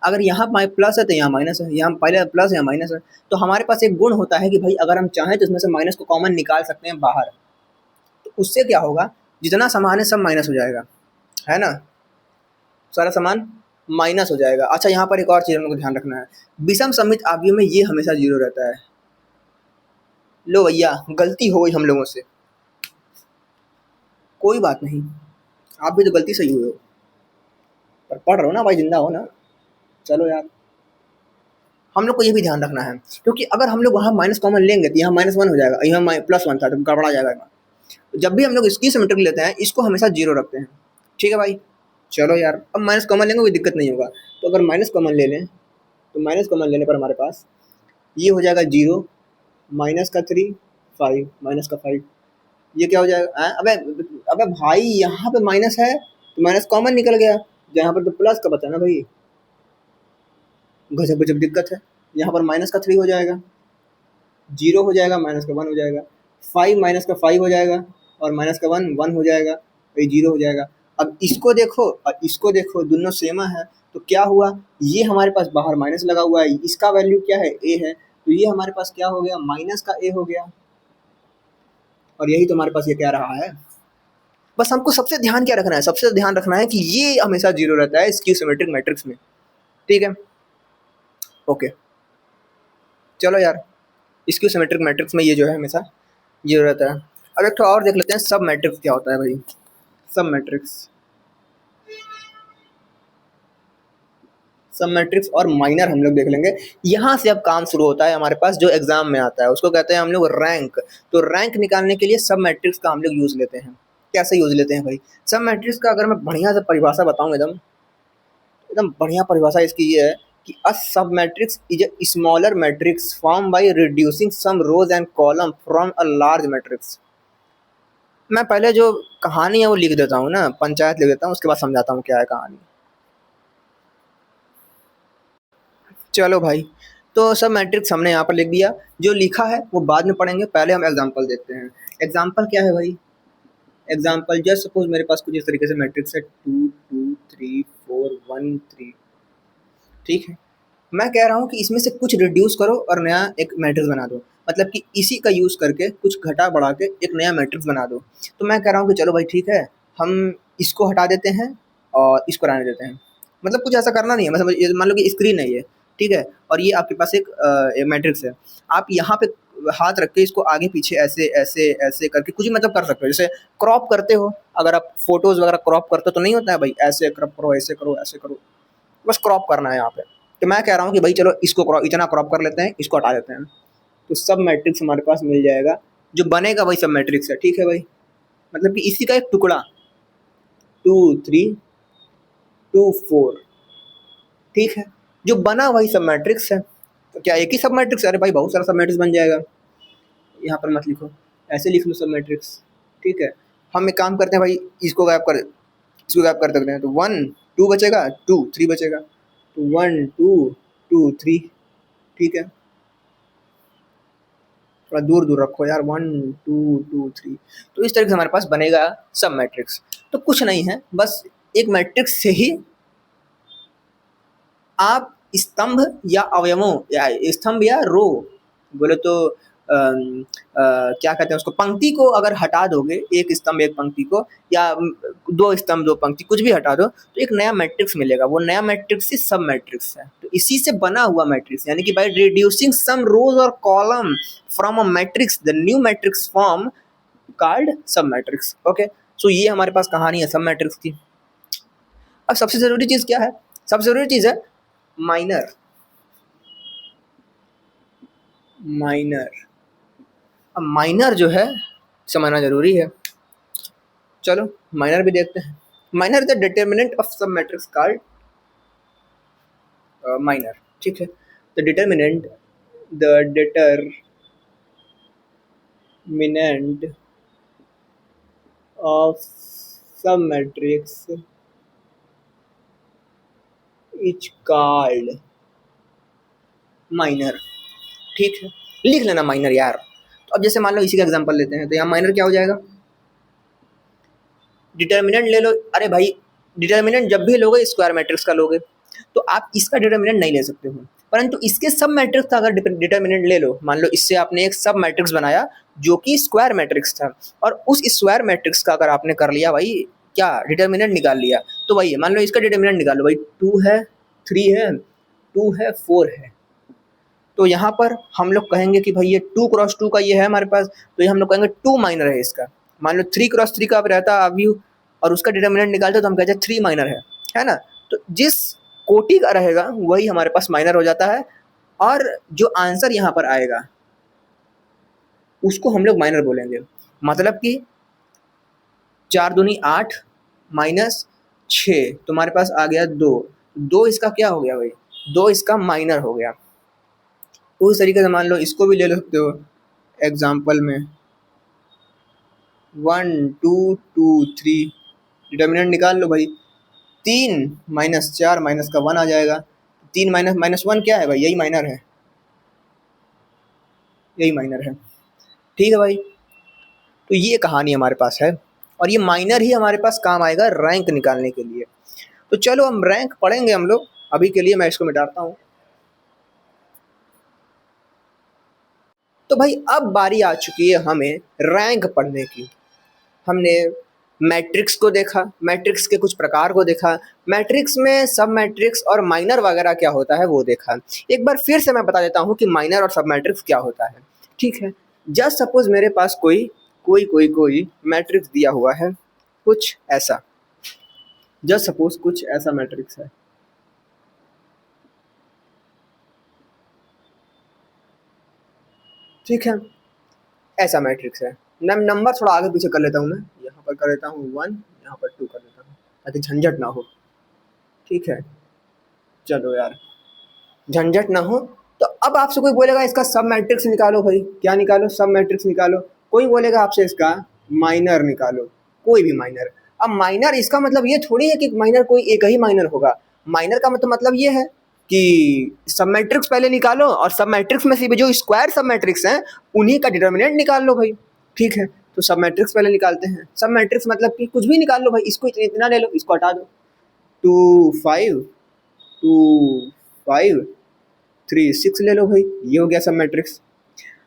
अगर यहाँ प्लस है तो यहाँ माइनस है, यहाँ पहले प्लस यहाँ माइनस है, तो हमारे पास एक गुण होता है कि भाई अगर हम चाहें तो इसमें से माइनस को कॉमन निकाल सकते हैं बाहर। तो उससे क्या होगा, जितना सामान है सब माइनस हो जाएगा, है ना, सारा सामान माइनस हो जाएगा। अच्छा, यहाँ पर एक और चीज़ हम लोग को ध्यान रखना है, विषम सममित आव्यूह में ये हमेशा 0 रहता है। लो भैया, गलती हो गई हम लोगों से, कोई बात नहीं, आप भी तो गलती से ही हुए हो, पर पढ़ रहे हो ना भाई, जिंदा हो ना। चलो यार, हम लोग को ये भी ध्यान रखना है, क्योंकि अगर हम लोग वहाँ माइनस कॉमन लेंगे तो यहाँ -1 हो जाएगा, यहाँ +1 था तो गड़बड़ा जाएगा। जब भी हम लोग इसकी सिमेट्रिक लेते हैं, इसको हमेशा 0 रखते हैं। ठीक है भाई, चलो यार, अब माइनस कॉमन लेंगे कोई दिक्कत नहीं होगा। तो अगर माइनस कॉमन ले लें, तो माइनस कॉमन लेने पर हमारे पास ये हो जाएगा 0, माइनस का 3 5 माइनस का 5, ये क्या हो जाएगा? अबे अबे भाई, यहाँ पे माइनस है तो माइनस कॉमन निकल गया, यहाँ पर तो प्लस का बचा ना भाई, गजब गजब दिक्कत है। यहाँ पर माइनस का 3 हो जाएगा, 0 हो जाएगा, माइनस का 1 हो जाएगा, 5 माइनस का 5 हो जाएगा, और माइनस का 1 1 हो जाएगा, ये 0 हो जाएगा। अब इसको देखो और इसको देखो, दोनों सेम है, तो क्या हुआ, ये हमारे पास बाहर माइनस लगा हुआ है, इसका वैल्यू क्या है, ए है, तो ये हमारे पास क्या हो गया, माइनस का ए हो गया। और यही तो हमारे पास ये क्या रहा है। बस हमको सबसे ध्यान क्या रखना है, सबसे ध्यान रखना है कि ये हमेशा 0 रहता है स्क्यू सिमेट्रिक मैट्रिक्स में। ठीक है, ओके, चलो यार, स्क्यू सिमेट्रिक मैट्रिक्स में ये जो है हमेशा 0 रहता है। अब एक और देख लेते हैं, सब मैट्रिक्स क्या होता है भाई। सब मैट्रिक्स, सब मैट्रिक्स और माइनर हम लोग देख लेंगे। यहाँ से अब काम शुरू होता है हमारे पास, जो एग्जाम में आता है उसको कहते हैं हम लोग रैंक। तो रैंक निकालने के लिए सब मैट्रिक्स का हम लोग यूज लेते हैं। कैसे यूज लेते हैं भाई, सब मैट्रिक्स का अगर मैं बढ़िया से परिभाषा बताऊँ, एकदम एकदम बढ़िया परिभाषा इसकी ये है कि a sub matrix is a smaller matrix form by reducing some rows and column from a large matrix. मैं पहले जो कहानी है वो लिख देता हूँ ना, पंचायत लिख देता हूँ, उसके बाद समझाता हूँ क्या है कहानी। चलो भाई, तो सब मैट्रिक्स हमने यहाँ पर लिख दिया, जो लिखा है वो बाद में पढ़ेंगे, पहले हम एग्जांपल देखते हैं। एग्जांपल क्या है भाई, एग्जांपल जस्ट सपोज मेरे पास कुछ इस तरीके से मैट्रिक्स है 2 2 3 4 1 3। ठीक है, मैं कह रहा हूँ कि इसमें से कुछ रिड्यूस करो और नया एक मैट्रिक्स बना दो, मतलब कि इसी का यूज़ करके कुछ घटा बढ़ा के एक नया मैट्रिक्स बना दो। तो मैं कह रहा हूँ कि चलो भाई ठीक है, हम इसको हटा देते हैं और इसको रहने देते हैं, मतलब कुछ ऐसा करना नहीं है। मतलब ये मान लो कि स्क्रीन है ये, ठीक है, और ये आपके पास एक मैट्रिक्स है, आप यहाँ पे हाथ रख के इसको आगे पीछे ऐसे ऐसे ऐसे करके कुछ भी मतलब कर सकते हो। जैसे क्रॉप करते हो, अगर आप फोटोज़ वगैरह क्रॉप करते हो तो नहीं होता है भाई, ऐसे क्रॉप करो, ऐसे करो, ऐसे करो, बस क्रॉप करना है यहाँ पे। तो मैं कह रहा हूँ कि भाई चलो इसको क्रॉप, इतना क्रॉप कर लेते हैं, इसको हटा देते हैं, तो सब मैट्रिक्स हमारे पास मिल जाएगा, जो बनेगा वही सब मैट्रिक्स है। ठीक है भाई, मतलब कि इसी का एक टुकड़ा 2 3 2 4, ठीक है, जो बना वही सब मैट्रिक्स है। तो क्या एक ही सब मैट्रिक्स, अरे भाई बहुत सारा सब मैट्रिक्स बन जाएगा। यहाँ पर मत लिखो, ऐसे लिख लो सब मैट्रिक्स। ठीक है, हम एक काम करते हैं भाई, इसको गायब कर सकते हैं। तो 1 2 बचेगा, 2 3 बचेगा, तो 1 2 2 3। ठीक है, थोड़ा दूर दूर रखो यार, 1 2 2 3। तो इस तरीके से हमारे पास बनेगा सब मैट्रिक्स। तो कुछ नहीं है, बस एक मैट्रिक्स से ही आप स्तंभ या अवयवों या स्तंभ या रो बोले तो क्या कहते हैं उसको, पंक्ति को अगर हटा दोगे, एक स्तंभ एक पंक्ति को, या दो स्तंभ दो पंक्ति, कुछ भी हटा दो, तो एक नया मैट्रिक्स मिलेगा। वो नया मैट्रिक्स ही सब मैट्रिक्स है। तो इसी से बना हुआ मैट्रिक्स, यानी कि बाय रिड्यूसिंग सम रोज और column from a matrix the new matrix form called सब मैट्रिक्स। ओके, सो ये हमारे पास कहानी है सब मैट्रिक्स की। अब सबसे जरूरी चीज क्या है? सबसे जरूरी चीज है माइनर। अब माइनर जो है समझना जरूरी है। चलो माइनर भी देखते हैं। माइनर द डिटर्मिनेंट ऑफ सब मैट्रिक्स कॉल्ड माइनर। ठीक है, द डिटर्मिनेंट ऑफ सब मैट्रिक्स इज कॉल्ड माइनर। ठीक है, लिख लेना माइनर यार। तो अब जैसे मान लो इसी का एग्जांपल लेते हैं, तो यहाँ माइनर क्या हो जाएगा? डिटर्मिनेंट ले लो। अरे भाई, डिटर्मिनेंट जब भी लोगे स्क्वायर मैट्रिक्स का लोगे, तो आप इसका डिटर्मिनेंट नहीं ले सकते हो, परंतु इसके सब मैट्रिक्स का अगर डिटर्मिनेंट ले लो, मान लो इससे आपने एक सब मैट्रिक्स बनाया जो कि स्क्वायर मैट्रिक्स था, और उस स्क्वायर मैट्रिक्स का अगर आपने कर लिया भाई क्या, डिटर्मिनेंट निकाल लिया, तो वही है, मान लो इसका डिटर्मिनेंट निकालो भाई, 2 है, 3 है, 2 है, 4 है। तो यहाँ पर हम लोग कहेंगे कि भाई ये 2 क्रॉस 2 का ये है हमारे पास, तो ये हम लोग कहेंगे 2 माइनर है इसका। मान लो 3 क्रॉस 3 का अब रहता अभी और उसका डिटर्मिनेंट निकालते तो हम कहते हैं 3 माइनर है ना। तो जिस कोटि का रहेगा वही हमारे पास माइनर हो जाता है, और जो आंसर यहाँ पर आएगा उसको हम लोग माइनर बोलेंगे। मतलब कि 4 दूनी 8 माइनस 6, तुम्हारे पास आ गया 2, 2 इसका क्या हो गया भाई, 2 इसका माइनर हो गया। उस तरीके से मान लो इसको भी ले सकते हो एग्जाम्पल में, 1 2 2 3, डिटर्मिनेंट निकाल लो भाई, 3 माइनस 4 माइनस का 1 आ जाएगा। 3 माइनस माइनस 1 क्या है भाई, यही माइनर है, यही माइनर है। ठीक है भाई, तो ये कहानी हमारे पास है, और ये माइनर ही हमारे पास काम आएगा रैंक निकालने के लिए। तो चलो हम रैंक पढ़ेंगे हम लोग, अभी के लिए मैं इसको मिटाता हूँ। तो भाई अब बारी आ चुकी है हमें रैंक पढ़ने की। हमने मैट्रिक्स को देखा, मैट्रिक्स के कुछ प्रकार को देखा, मैट्रिक्स में सब मैट्रिक्स और माइनर वगैरह क्या होता है वो देखा। एक बार फिर से मैं बता देता हूँ कि माइनर और सब मैट्रिक्स क्या होता है। ठीक है, जस्ट सपोज मेरे पास कोई मैट्रिक्स दिया हुआ है, कुछ ऐसा, जस्ट सपोज कुछ ऐसा मैट्रिक्स है। ठीक है, ऐसा मैट्रिक्स है। नंबर थोड़ा आगे पीछे कर लेता हूँ, मैं यहाँ पर कर लेता हूँ 1, यहाँ पर 2 कर लेता हूँ ताकि झंझट ना हो। ठीक है, चलो यार झंझट ना हो। तो अब आपसे कोई बोलेगा इसका सब मैट्रिक्स निकालो भाई, क्या निकालो, सब मैट्रिक्स निकालो। कोई बोलेगा आपसे इसका माइनर निकालो, कोई भी माइनर। अब माइनर इसका मतलब ये थोड़ी है कि माइनर कोई एक ही माइनर होगा। माइनर का मतलब ये है कि सब मैट्रिक्स पहले निकालो, और सब मैट्रिक्स में से भी जो स्क्वायर सब मैट्रिक्स हैं उन्हीं का डिटर्मिनेंट निकाल लो भाई। ठीक है, तो सब मैट्रिक्स पहले निकालते हैं। सब मैट्रिक्स मतलब कि कुछ भी निकाल लो भाई, इसको इतना ले लो, इसको हटा दो, 2 5 2 5 3 6 ले लो भाई, ये हो गया सब मैट्रिक्स।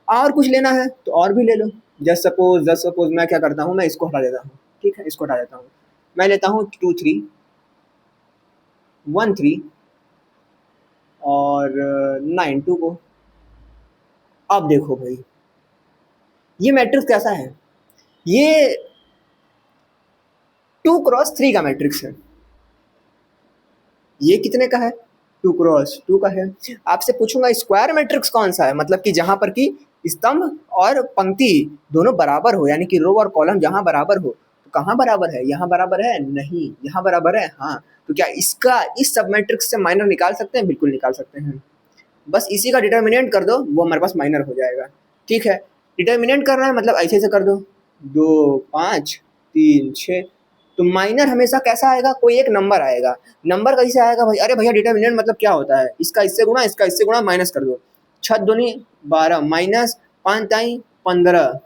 और कुछ लेना है तो और भी ले लो। जस्ट सपोज मैं क्या करता हूँ, मैं इसको हटा देता हूँ। ठीक है, इसको हटा देता हूँ, मैं लेता हूँ 2 3 1 3 और 9 2 को। अब देखो भाई ये मैट्रिक्स कैसा है, ये 2 क्रॉस 3 का मैट्रिक्स है। ये कितने का है, 2 क्रॉस 2 का है। आपसे पूछूंगा स्क्वायर मैट्रिक्स कौन सा है, मतलब कि जहां पर कि स्तंभ और पंक्ति दोनों बराबर हो, यानी कि रो और कॉलम जहां बराबर हो। तो कहाँ बराबर है, यहाँ बराबर है नहीं, यहाँ बराबर है हाँ। तो क्या इसका इस सब मैट्रिक्स से माइनर निकाल सकते हैं, बिल्कुल निकाल सकते हैं। बस इसी का डिटर्मिनेंट कर दो, वो हमारे पास माइनर हो जाएगा। ठीक है, डिटर्मिनेंट करना है मतलब ऐसे ऐसे कर दो, 2 5 3 6। तो माइनर हमेशा कैसा आएगा, कोई एक नंबर आएगा। नंबर कैसे आएगा भाई, अरे भैया डिटर्मिनेंट मतलब क्या होता है, इसका इससे गुणा इसका इससे गुणा माइनस कर दो। 6 दूनी 12 माइनस 5 ताई 15,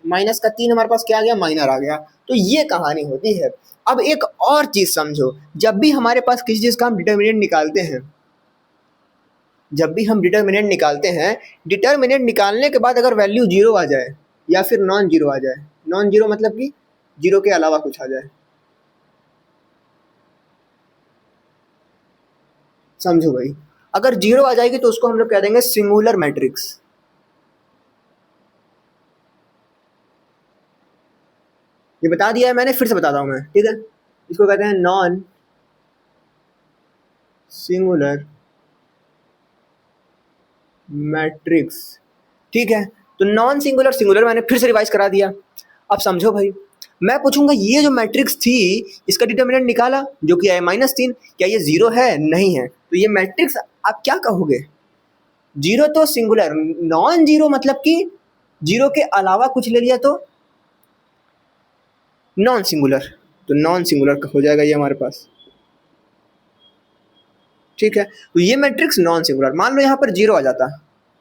माइनस का 3 हमारे पास क्या आ गया, माइनर आ गया। तो ये कहानी होती है। अब एक और चीज समझो, जब भी हमारे पास किसी चीज का हम डिटर्मिनेंट निकालते हैं, जब भी हम डिटर्मिनेंट निकालते हैं, डिटर्मिनेंट निकालने के बाद अगर वैल्यू जीरो आ जाए या फिर नॉन जीरो आ जाए, नॉन जीरो मतलब कि जीरो के अलावा कुछ आ जाए, समझो भाई। अगर जीरो आ जाएगी तो उसको हम लोग कह देंगे सिंगुलर मैट्रिक्स। ये बता दिया है मैंने, फिर से बताता हूं मैं, ठीक है। इसको कहते हैं नॉन सिंगुलर मैट्रिक्स, ठीक है। तो नॉन सिंगुलर सिंगुलर मैंने फिर से रिवाइज करा दिया। अब समझो भाई, मैं पूछूंगा ये जो मैट्रिक्स थी इसका डिटर्मिनेंट निकाला जो कि है -3, क्या ये जीरो है, नहीं है, तो ये मैट्रिक्स आप क्या कहोगे, जीरो तो सिंगुलर, नॉन जीरो मतलब कि जीरो के अलावा कुछ ले लिया तो नॉन सिंगुलर, तो नॉन सिंगुलर हो जाएगा ये हमारे पास, ठीक है। तो ये मैट्रिक्स नॉन सिंगुलर, मान लो यहाँ पर जीरो आ जाता,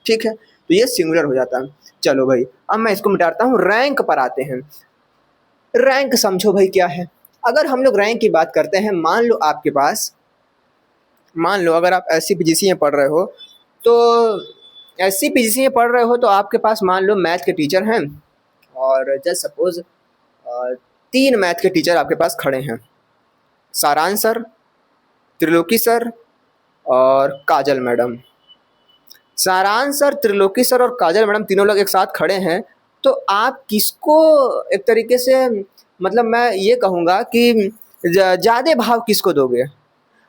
ठीक है, तो ये सिंगुलर हो जाता। चलो भाई, अब मैं इसको मिटाता हूँ, रैंक पर आते हैं। रैंक समझो भाई क्या है। अगर हम लोग रैंक की बात करते हैं, मान लो आपके पास, मान लो अगर आप एस सी पी जी सी में पढ़ रहे हो, तो एस सी पी जी सी में पढ़ रहे हो तो आपके पास मान लो मैथ के टीचर हैं, और जस्ट सपोज 3 मैथ के टीचर आपके पास खड़े हैं, सारांश सर, त्रिलोकी सर और काजल मैडम। सारांश सर, त्रिलोकी सर और काजल मैडम तीनों लोग एक साथ खड़े हैं, तो आप किसको एक तरीके से, मतलब मैं ये कहूँगा कि ज़्यादा भाव किसको दोगे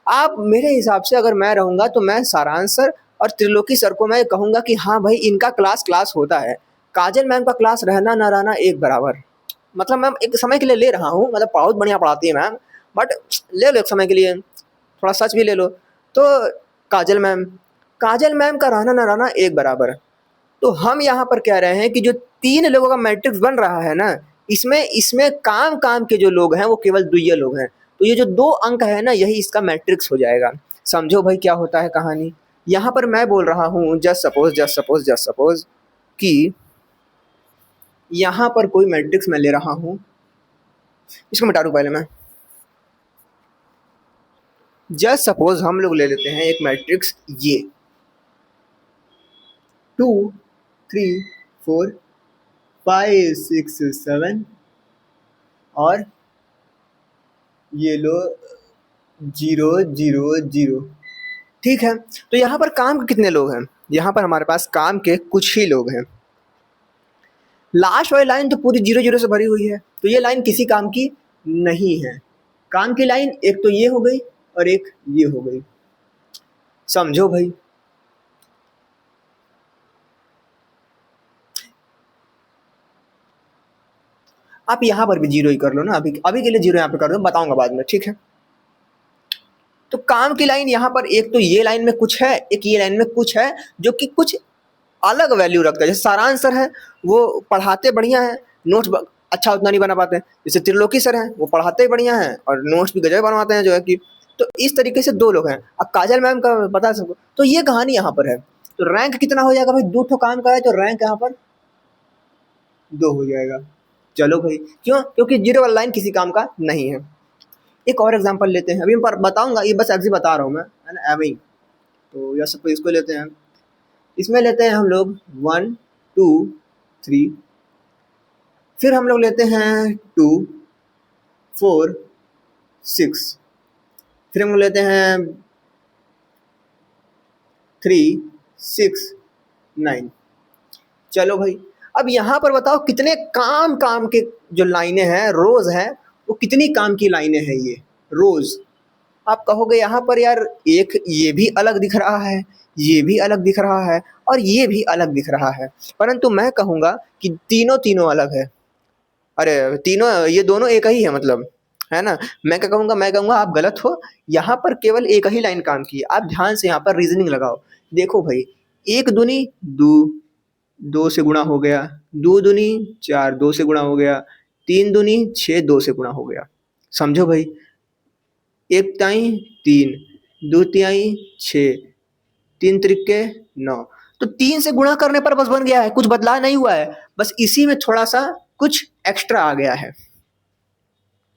आप। मेरे हिसाब से अगर मैं रहूँगा तो मैं सारांश सर और त्रिलोकी सर को मैं कहूँगा कि हाँ भाई इनका क्लास क्लास होता है, काजल मैम का क्लास रहना ना रहना एक बराबर। मतलब मैम एक समय के लिए ले रहा हूँ, मतलब बहुत बढ़िया पढ़ाती है मैम, बट ले लो एक समय के लिए, थोड़ा सच भी ले लो। तो काजल मैम, काजल मैम का रहना ना रहना एक बराबर। तो हम यहाँ पर कह रहे हैं कि जो 3 लोगों का मैट्रिक्स बन रहा है ना, इसमें इसमें काम काम के जो लोग हैं वो केवल दुइये लोग हैं। तो ये जो 2 अंक है ना, यही इसका मैट्रिक्स हो जाएगा। समझो भाई क्या होता है कहानी। यहाँ पर मैं बोल रहा हूँ जस्ट सपोज कि यहाँ पर कोई मैट्रिक्स मैं ले रहा हूँ, इसको मिटा दूँ पहले मैं। जस्ट सपोज हम लोग ले लेते हैं एक मैट्रिक्स ये 2 3 4 5 6 7 और ये लो 0 0 0, ठीक है। तो यहाँ पर काम के कितने लोग हैं, यहाँ पर हमारे पास काम के कुछ ही लोग हैं। लास्ट वाली लाइन तो पूरी 0 0 से भरी हुई है, तो ये लाइन किसी काम की नहीं है। काम की लाइन एक तो ये हो गई और एक ये हो गई, समझो भाई। आप यहाँ पर भी 0 ही कर लो ना, अभी अभी के लिए 0 यहाँ पे कर दो, बताऊंगा बाद में, ठीक है। तो काम की लाइन यहाँ पर एक तो ये लाइन में कुछ है, एक ये लाइन में कुछ है, जो कि कुछ अलग वैल्यू रखता है। जैसे सारांश सर है, वो पढ़ाते बढ़िया है, नोट्स अच्छा उतना नहीं बना पाते हैं। जैसे त्रिलोकी सर हैं, वो पढ़ाते बढ़िया हैं और नोट्स भी गजब बनवाते हैं जो है कि। तो इस तरीके से 2 लोग हैं। अब काजल मैम का बता सको, तो ये कहानी यहाँ पर है। तो रैंक कितना हो जाएगा भाई, 2 ठो काम का है तो रैंक यहाँ पर 2 हो जाएगा। चलो भाई, क्यों, क्योंकि 0 वाला लाइन किसी काम का नहीं है। एक और एग्जांपल लेते हैं, अभी मैं बताऊंगा, ये बस एग्जी बता रहा हूँ मैं, है ना, एवं। तो या सपोज इसको लेते हैं, इसमें लेते हैं हम लोग 1 2 3, फिर हम लोग लेते हैं 2 4 6, फिर हम लोग लेते हैं 3 6 9। चलो भाई, अब यहाँ पर बताओ कितने काम काम के जो लाइनें हैं, रोज हैं, वो कितनी काम की लाइनें हैं ये रोज। आप कहोगे यहाँ पर यार एक ये भी अलग दिख रहा है, ये भी अलग दिख रहा है और ये भी अलग दिख रहा है, परंतु मैं कहूँगा कि तीनों तीनों अलग है। अरे तीनों, ये दोनों एक ही है मतलब, है ना। मैं क्या कहूँगा, मैं कहूँगा आप गलत हो, यहाँ पर केवल एक ही लाइन काम की है। आप ध्यान से यहाँ पर रीजनिंग लगाओ, देखो भाई, 1 दूनी 2, 2 से गुणा हो गया, 2 दूनी 4, 2 से गुणा हो गया, 3 दूनी 6, 2 से गुणा हो गया। समझो भाई, 1 ताई 3, 2 तिहाई 6, 3 त्रिके 9। तो 3 से गुणा करने पर बस बन गया है, कुछ बदलाव नहीं हुआ है, बस इसी में थोड़ा सा कुछ एक्स्ट्रा आ गया है।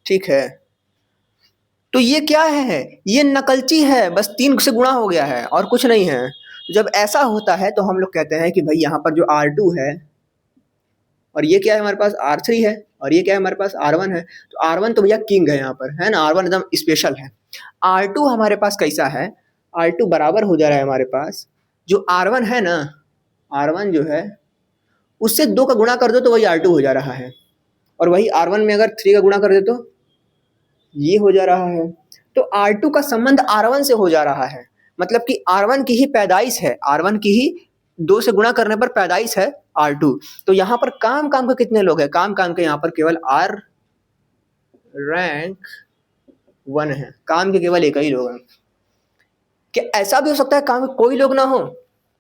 ठीक है, तो ये क्या है, ये नकलची है, बस 3 से गुणा हो गया है और कुछ नहीं है। जब ऐसा होता है तो हम लोग कहते हैं कि भाई यहाँ पर जो R2 है और ये क्या है हमारे पास R3 है और ये क्या है हमारे पास R1 है, तो R1 तो भैया किंग है यहाँ पर, है ना, R1 एकदम स्पेशल है। R2 हमारे पास कैसा है, R2 बराबर हो जा रहा है हमारे पास जो R1 है ना, R1 जो है उससे 2 का गुणा कर दो तो वही R2 हो जा रहा है, और वही R1 में अगर 3 का गुणा कर दे तो ये हो जा रहा है। तो R2 का संबंध R1 से हो जा रहा है, मतलब कि R1 की ही पैदाइश है, R1 की ही 2 से गुणा करने पर पैदाइश है R2। तो यहाँ पर काम के कितने लोग हैं, काम के यहाँ पर केवल R रैंक 1 है, काम के केवल एक ही लोग हैं। क्या ऐसा भी हो सकता है काम के कोई लोग ना हो,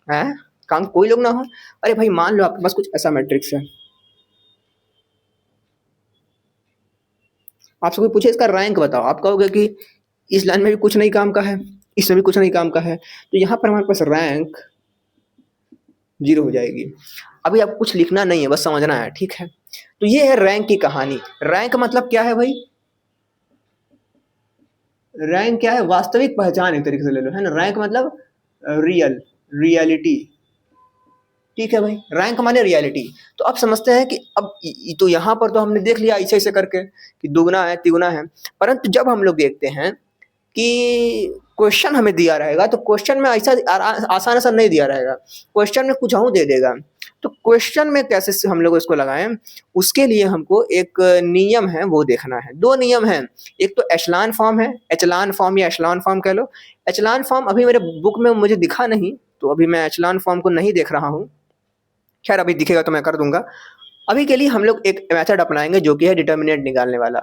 है काम के कोई लोग ना हो? अरे भाई मान लो आपके पास कुछ ऐसा मैट्रिक्स है, आपसे कोई पूछे इसका रैंक बताओ, आप कहोगे कि इस लाइन में भी कुछ नहीं काम का है, इसमें भी कुछ नहीं काम का है, तो यहाँ पर हमारे पास रैंक 0 हो जाएगी। अभी आपको कुछ लिखना नहीं है, बस समझना है, ठीक है। तो ये है रैंक की कहानी। रैंक मतलब क्या है भाई, रैंक क्या है, वास्तविक पहचान एक तरीके से ले लो, है ना। रैंक मतलब रियलिटी, ठीक है भाई, रैंक माने रियलिटी। तो अब समझते हैं कि अब तो यहाँ पर तो हमने देख लिया ऐसे ऐसे करके कि दुगना है तिगुना है, परंतु जब हम लोग देखते हैं कि क्वेश्चन हमें दिया रहेगा तो क्वेश्चन में ऐसा आसान आसान नहीं दिया रहेगा, क्वेश्चन में कुछ और दे देगा। तो क्वेश्चन में कैसे से हम लोग इसको लगाएं, उसके लिए हमको एक नियम है वो देखना है। 2 नियम हैं, एक तो एचलान फॉर्म है, एचलान फॉर्म या एचलान फॉर्म कह लो। एचलान फॉर्म अभी मेरे बुक में मुझे दिखा नहीं, तो अभी मैं एचलान फॉर्म को नहीं देख रहा हूँ, खैर अभी दिखेगा तो मैं कर दूंगा। अभी के लिए हम लोग एक मेथड अपनाएंगे जो कि है डिटर्मिनेंट निकालने वाला।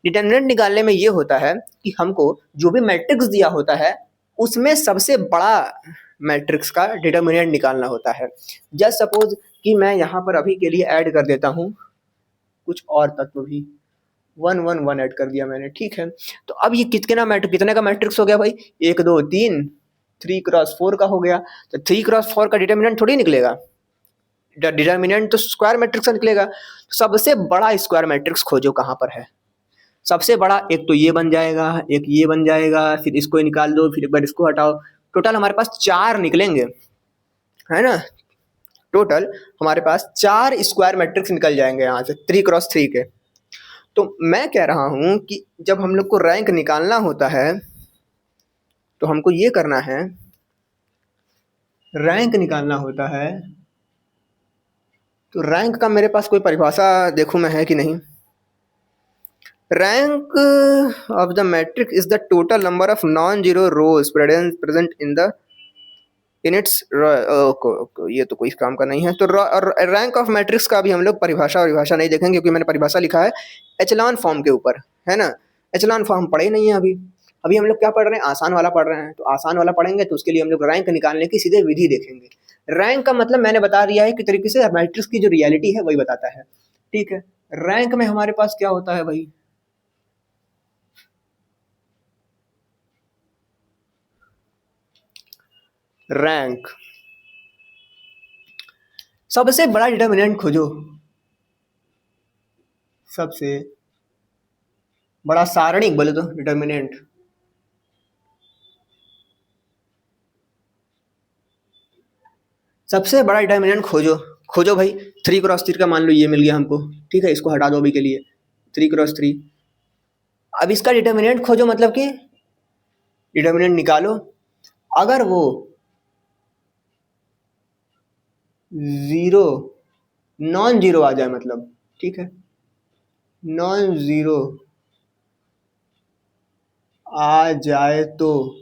डिटर्मिनेंट निकालने में ये होता है कि हमको जो भी मैट्रिक्स दिया होता है उसमें सबसे बड़ा मैट्रिक्स का डिटर्मिनेंट निकालना होता है। जस्ट सपोज कि मैं यहाँ पर अभी के लिए ऐड कर देता हूँ कुछ और तत्व भी, 1 1 1 ऐड कर दिया मैंने, ठीक है। तो अब ये कितने का मैट्रिक्स हो गया भाई, 1 2 3, 3 क्रॉस 4 का हो गया। तो 3 क्रॉस 4 का डिटर्मिनेंट थोड़ी निकलेगा, डिटर्मिनेंट तो स्क्वायर मैट्रिक्स का निकलेगा। सबसे बड़ा स्क्वायर मैट्रिक्स खोजो कहाँ पर है, सबसे बड़ा एक तो ये बन जाएगा, एक ये बन जाएगा, फिर इसको निकाल दो, फिर एक बार इसको हटाओ, टोटल हमारे पास 4 निकलेंगे, है ना। टोटल हमारे पास 4 स्क्वायर मैट्रिक्स निकल जाएंगे यहाँ से 3 क्रॉस 3 के। तो मैं कह रहा हूँ कि जब हम लोग को रैंक निकालना होता है तो हमको ये करना है, रैंक निकालना होता है तो रैंक का मेरे पास कोई परिभाषा देखूं मैं है कि नहीं। Rank of the matrix is the total number of non zero rose present in its, ये तो कोई काम का नहीं है। तो रैंक ऑफ मैट्रिक्स का भी हम लोग परिभाषा नहीं देखेंगे, क्योंकि मैंने परिभाषा लिखा है एचलॉन फॉर्म के ऊपर, है ना। एचलॉन फॉर्म पढ़े नहीं है अभी हम लोग क्या पढ़ रहे हैं, आसान वाला पढ़ रहे हैं। तो आसान वाला पढ़ेंगे तो उसके लिए हम लोग रैंक निकालने की सीधे विधि देखेंगे। रैंक का मतलब मैंने बता दिया है कि तरीके से मैट्रिक्स की जो रियलिटी है वही बताता है, ठीक है। रैंक में हमारे पास क्या होता है भाई, रैंक सबसे बड़ा डिटर्मिनेंट खोजो, सबसे बड़ा सारणिक बोले तो डिटर्मिनेंट, सबसे बड़ा डिटर्मिनेंट खोजो भाई। 3 क्रॉस 3 का मान लो ये मिल गया हमको, ठीक है, इसको हटा दो अभी के लिए, 3 क्रॉस 3। अब इसका डिटर्मिनेंट खोजो, मतलब कि डिटर्मिनेंट निकालो, अगर वो 0 नॉन जीरो आ जाए, मतलब ठीक है, नॉन जीरो आ जाए तो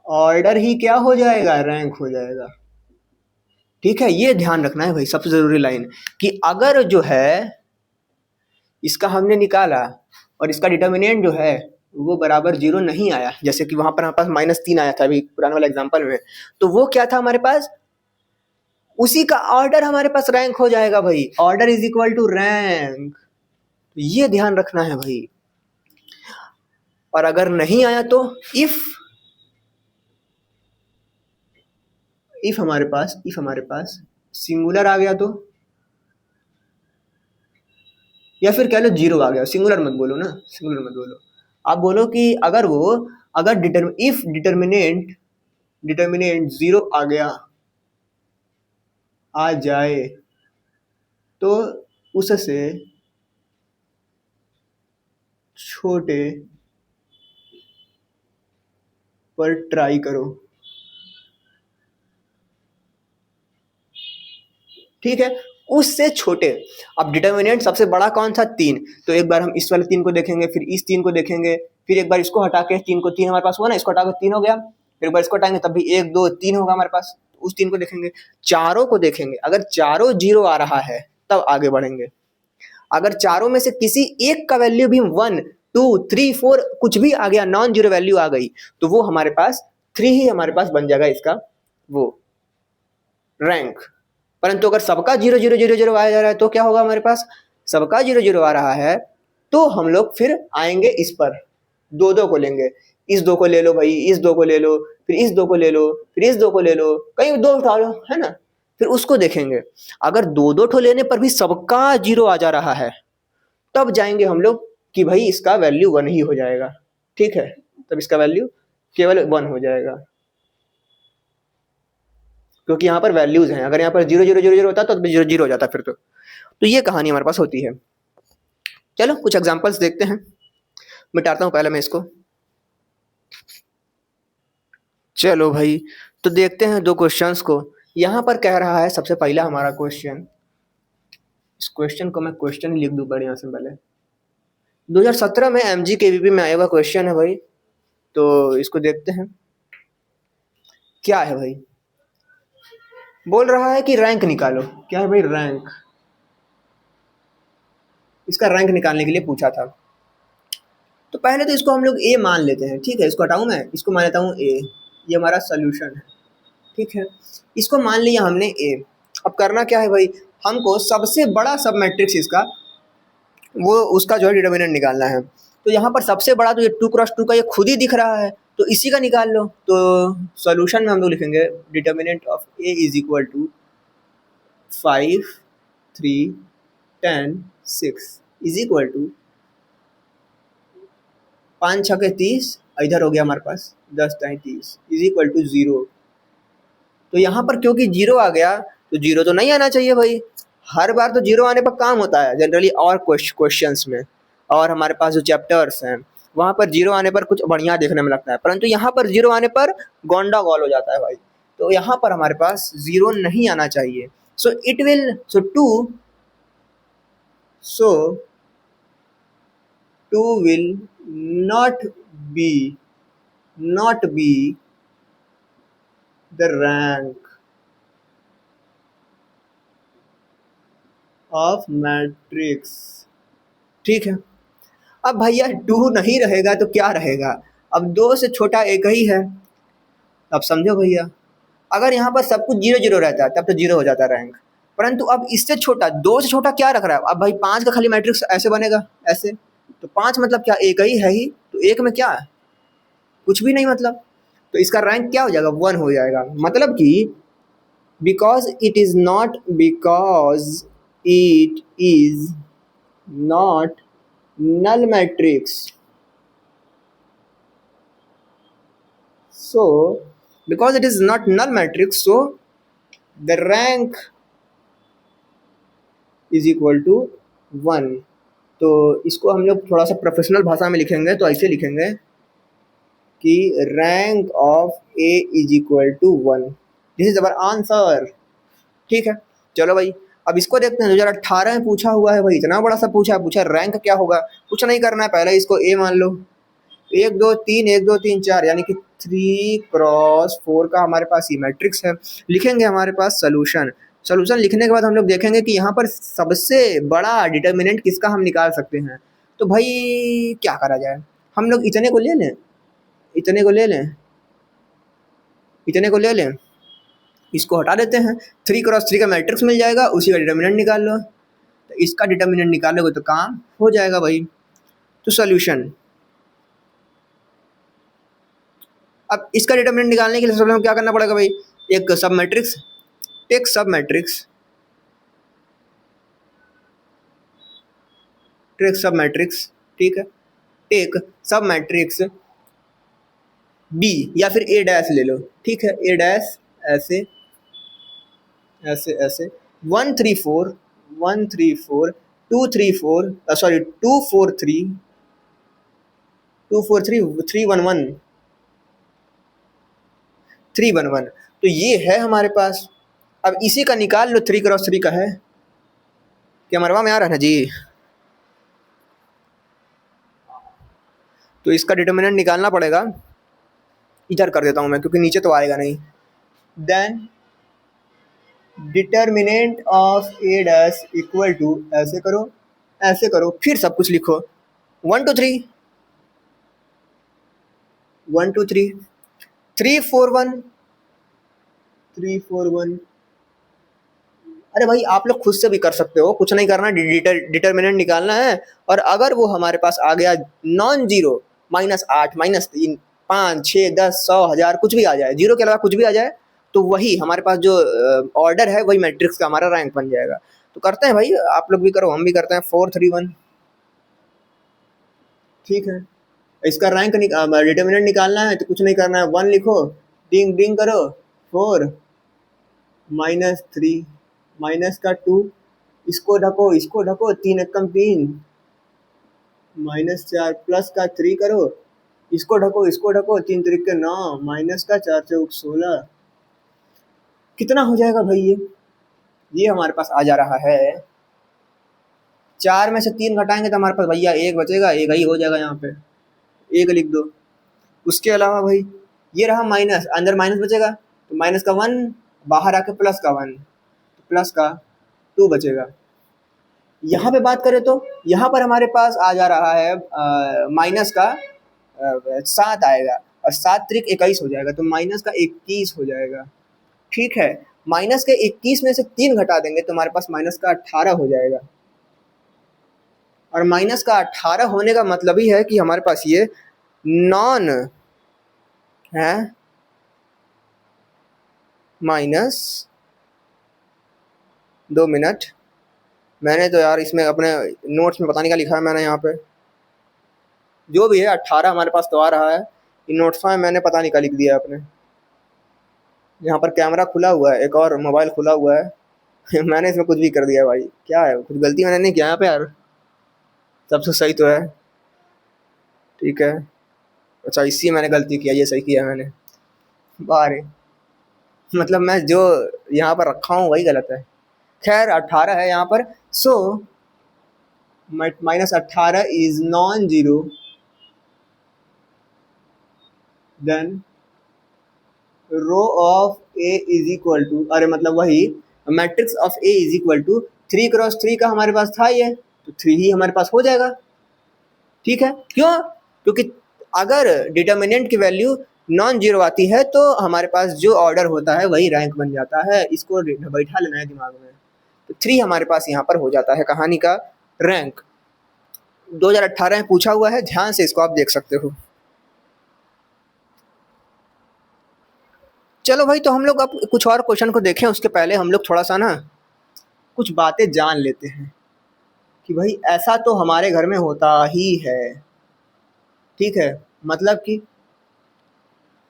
ऑर्डर ही क्या हो जाएगा, रैंक हो जाएगा, ठीक है। ये ध्यान रखना है भाई, सबसे जरूरी लाइन, कि अगर जो है इसका हमने निकाला और इसका डिटर्मिनेंट जो है वो बराबर 0 नहीं आया, जैसे कि वहां पर हमारे पास -3 आया था अभी पुराने वाला एग्जांपल में, तो वो क्या था हमारे पास, उसी का ऑर्डर हमारे पास रैंक हो जाएगा भाई, order is equal to rank, ये ध्यान रखना है भाई। और अगर नहीं आया तो इफ हमारे पास सिंगुलर आ गया तो, या फिर कह लो जीरो आ गया, सिंगुलर मत बोलो ना, सिंगुलर मत बोलो, आप बोलो कि अगर इफ डिटर्मिनेंट जीरो आ जाए तो उससे छोटे पर ट्राई करो। ठीक है, उससे छोटे। अब डिटर्मिनेंट सबसे बड़ा कौन सा, 3, तो एक बार हम इस वाले 3 को देखेंगे, फिर इस 3 को देखेंगे, फिर एक बार इसको हटा के 3 को, 3 हमारे पास हुआ ना, इसको हटा के 3 हो गया, फिर एक बार इसको हटाएंगे तब भी 1 2 3 होगा हमारे पास, उस 3 को देखेंगे, चारों को देखेंगे, अगर चारों जीरो आ रहा है तब आगे बढ़ेंगे। अगर चारों में से किसी एक का वैल्यू भी 1 2 3 4 कुछ भी आ गया, नॉन जीरो वैल्यू आ गई, तो वो हमारे पास 3 ही हमारे पास बन जाएगा इसका वो रैंक। परंतु अगर सबका 0 0 0 0 आया जा रहा है तो क्या होगा, हमारे पास सबका 0 0 आ रहा है तो हम लोग फिर आएंगे इस पर, दो दो को लेंगे, इस 2 को ले लो भाई, इस 2 को ले लो, फिर इस 2 को ले लो, फिर इस 2 को ले लो, कहीं 2 उठा लो, है ना, फिर उसको देखेंगे। अगर 2 2 ठो लेने पर भी सबका 0 आ जा रहा है तब जाएंगे हम लोग कि भाई इसका वैल्यू 1 ही हो जाएगा। ठीक है, तब इसका वैल्यू केवल 1 हो जाएगा, क्योंकि यहाँ पर वैल्यूज हैं। अगर यहाँ पर 0 0 0 0 होता तो 0 0 हो जाता फिर तो ये कहानी हमारे पास होती है। चलो कुछ एग्जांपल्स देखते हैं, मिटाता हूँ पहले मैं इसको। चलो भाई, तो देखते हैं दो क्वेश्चंस को। यहाँ पर कह रहा है सबसे पहला हमारा क्वेश्चन, इस क्वेश्चन को मैं क्वेश्चन लिख दूं बढ़िया से पहले। 2017 में MGKVP में आया हुआ क्वेश्चन है भाई, तो इसको देखते हैं क्या है भाई। बोल रहा है कि रैंक निकालो, क्या है भाई रैंक, इसका रैंक निकालने के लिए पूछा था। तो पहले तो इसको हम लोग ए मान लेते हैं, ठीक है, इसको हटाऊं मैं, इसको मान लेता हूँ ए, ये हमारा सोल्यूशन है। ठीक है, इसको मान लिया हमने ए। अब करना क्या है भाई, हमको सबसे बड़ा सब मैट्रिक्स इसका वो उसका जो है डिटर्मिनेंट निकालना है। तो यहाँ पर सबसे बड़ा तो ये 2x2 का ये खुद ही दिख रहा है, तो इसी का निकाल लो। तो सॉल्यूशन में हम लोग लिखेंगे determinant of A is equal to 5 3 10 6 is equal to 5 6 30, इधर हो गया हमारे पास 10 दाएं 30 इज इक्वल टू 0। तो यहाँ पर क्योंकि 0 आ गया तो 0 तो नहीं आना चाहिए भाई, हर बार तो 0 आने पर काम होता है जनरली, और क्वेश्चंस में और हमारे पास जो चैप्टर्स हैं वहाँ पर 0 आने पर कुछ बढ़िया देखने में लगता है, परंतु यहाँ पर 0 आने पर गोंडा गोल हो जाता है भाई। तो यहाँ पर हमारे पास 0 नहीं आना चाहिए। So it will so 2 will not be the rank of matrix। ठीक है, अब भैया 2 नहीं रहेगा तो क्या रहेगा, अब 2 से छोटा एक ही है। अब समझो भैया, अगर यहाँ पर सब कुछ 0 0 रहता है तब तो 0 हो जाता रैंक, परंतु अब इससे छोटा 2 से छोटा क्या रख रहा है, अब भाई 5 का खाली मैट्रिक्स ऐसे बनेगा ऐसे, तो 5 मतलब क्या, एक ही है ही, तो एक में क्या है, कुछ भी नहीं मतलब, तो इसका रैंक क्या हो जाएगा, 1 हो जाएगा। मतलब कि because it is not null matrix, so because it is not null matrix, so the rank is equal to 1। तो इसको हम लोग थोड़ा सा प्रोफेशनल भाषा में लिखेंगे तो ऐसे लिखेंगे कि rank of A is equal to 1, this is our answer. ठीक है, चलो भाई अब इसको देखते हैं। 2018 में पूछा हुआ है भाई, इतना बड़ा सा पूछा रैंक क्या होगा, कुछ नहीं करना है, पहले इसको ए मान लो, 1 2 3 1 2 3 4 यानी कि 3x4 का हमारे पास ये मैट्रिक्स है। लिखेंगे हमारे पास सोल्यूशन लिखने के बाद हम लोग देखेंगे कि यहाँ पर सबसे बड़ा डिटर्मिनेंट किसका हम निकाल सकते हैं। तो भाई क्या करा जाए, हम लोग इतने को ले लें, इसको हटा देते हैं, 3 क्रॉस 3 का मैट्रिक्स मिल जाएगा, उसी का डिटर्मिनेंट निकाल लो। तो इसका डिटर्मिनेंट निकालोगे तो काम हो जाएगा भाई। तो सोल्यूशन, अब इसका डिटर्मिनेंट निकालने के लिए सबसे पहले क्या करना पड़ेगा भाई, एक सब मैट्रिक्स, टेक सब मैट्रिक्स, टेक सब मैट्रिक्स, ठीक है, टेक सब मैट्रिक्स बी या फिर ए डैश ले लो, ठीक है, ए डैश ऐसे ऐसे ऐसे 1 3 4 1 3 4 2 3 4 सॉरी 2 4 3 2 4 3 3 1 1 3 1 1। तो ये है हमारे पास। अब इसी का निकाल लो, 3 क्रॉस 3 का है, क्या मरवा में आ रहा है ना जी। तो इसका डिटर्मिनेंट निकालना पड़ेगा, इधर कर देता हूं मैं क्योंकि नीचे तो आएगा नहीं। Then determinant of A dash equal to, ऐसे करो ऐसे करो, फिर सब कुछ लिखो, 1 2 3 3 4 1 3 4 1। अरे भाई आप लोग खुद से भी कर सकते हो, कुछ नहीं करना, डिटर्मिनेंट निकालना है। और अगर वो हमारे पास आ गया नॉन जीरो, -8 -3 5 6 10 100 1000 कुछ भी आ जाए, जीरो के अलावा कुछ भी आ जाए, तो वही हमारे पास जो ऑर्डर है वही मैट्रिक्स का हमारा रैंक बन जाएगा। तो करते हैं भाई, आप लोग भी करो, हम भी करते हैं, 4 3 1, ठीक है। इसका रैंक डिटर्मिनेंट निकालना है तो कुछ नहीं करना है, 1 लिखो, डिंग डिंग करो, 4 -3 माइनस का 2, इसको ढको 3 एकम 3, -4 प्लस का 3 करो, इसको ढको 3 3 9, माइनस का 4 4 16। कितना हो जाएगा भाई ये हमारे पास आ जा रहा है, 4 में से 3 घटाएंगे तो हमारे पास भैया 1 बचेगा, 1 ही हो जाएगा, यहाँ पे 1 लिख दो। उसके अलावा भाई ये रहा माइनस, अंदर माइनस बचेगा तो माइनस का 1, बाहर आके प्लस का 1, तो प्लस का 2 बचेगा। यहाँ पे बात करें तो यहाँ पर हमारे पास आ जा रहा है माइनस का 7 आएगा, और 7 त्रिक 21 हो जाएगा, तो माइनस का 21 हो जाएगा, ठीक है। माइनस के 21 में से 3 घटा देंगे तो हमारे पास माइनस का 18 हो जाएगा। और माइनस का 18 होने का मतलब ही है कि हमारे पास ये नॉन है माइनस, 2 मिनट, मैंने तो यार इसमें अपने नोट्स में पता नहीं क्या लिखा है मैंने, यहाँ पे जो भी है 18 हमारे पास तो आ रहा है, इन नोट्स में मैंने पता नहीं क्या लिख दिया अपने। यहाँ पर कैमरा खुला हुआ है, एक और मोबाइल खुला हुआ है मैंने इसमें कुछ भी कर दिया भाई, क्या है, कुछ गलती मैंने नहीं किया यहाँ पे यार, सबसे सही तो है, ठीक है। अच्छा इसी मैंने गलती किया, ये सही किया मैंने, बारे मतलब मैं जो यहाँ पर रखा हूँ वही गलत है। खैर 18 है यहाँ पर, so -18 is non zero, then row of A is equal to, अरे मतलब वही matrix of A is equal to 3 cross 3 का हमारे पास था ये, तो 3 ही हमारे पास हो जाएगा, ठीक है। क्यों, क्योंकि अगर डिटर्मिनेंट की वैल्यू नॉन जीरो आती है तो हमारे पास जो ऑर्डर होता है वही रैंक बन जाता है, इसको बैठा लेना है दिमाग में। तो 3 हमारे पास यहाँ पर हो जाता है कहानी का रैंक। 2018 में पूछा हुआ है, ध्यान से इसको आप देख सकते हो। चलो भाई, तो हम लोग अब कुछ और क्वेश्चन को देखें, उसके पहले हम लोग थोड़ा सा ना कुछ बातें जान लेते हैं कि भाई ऐसा तो हमारे घर में होता ही है, ठीक है। मतलब कि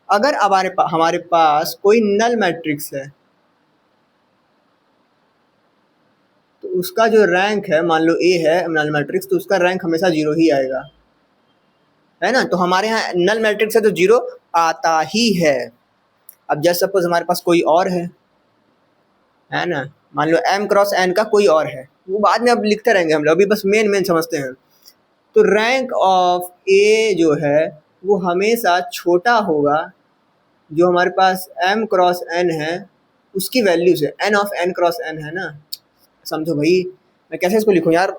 अगर हमारे पास कोई नल मैट्रिक्स है तो उसका जो रैंक है, मान लो ए है नल मैट्रिक्स, तो उसका रैंक हमेशा 0 ही आएगा, है ना। तो हमारे यहाँ नल मैट्रिक्स है तो 0 आता ही है। अब जैसे सपोज हमारे पास कोई और है ना, मान लो m क्रॉस n का कोई और है, वो बाद में अब लिखते रहेंगे हम लोग, अभी बस मेन समझते हैं। तो रैंक ऑफ ए जो है वो हमेशा छोटा होगा जो हमारे पास m क्रॉस n है उसकी वैल्यू से, n of n cross n है ना, समझो भाई। मैं कैसे इसको लिखूं यार,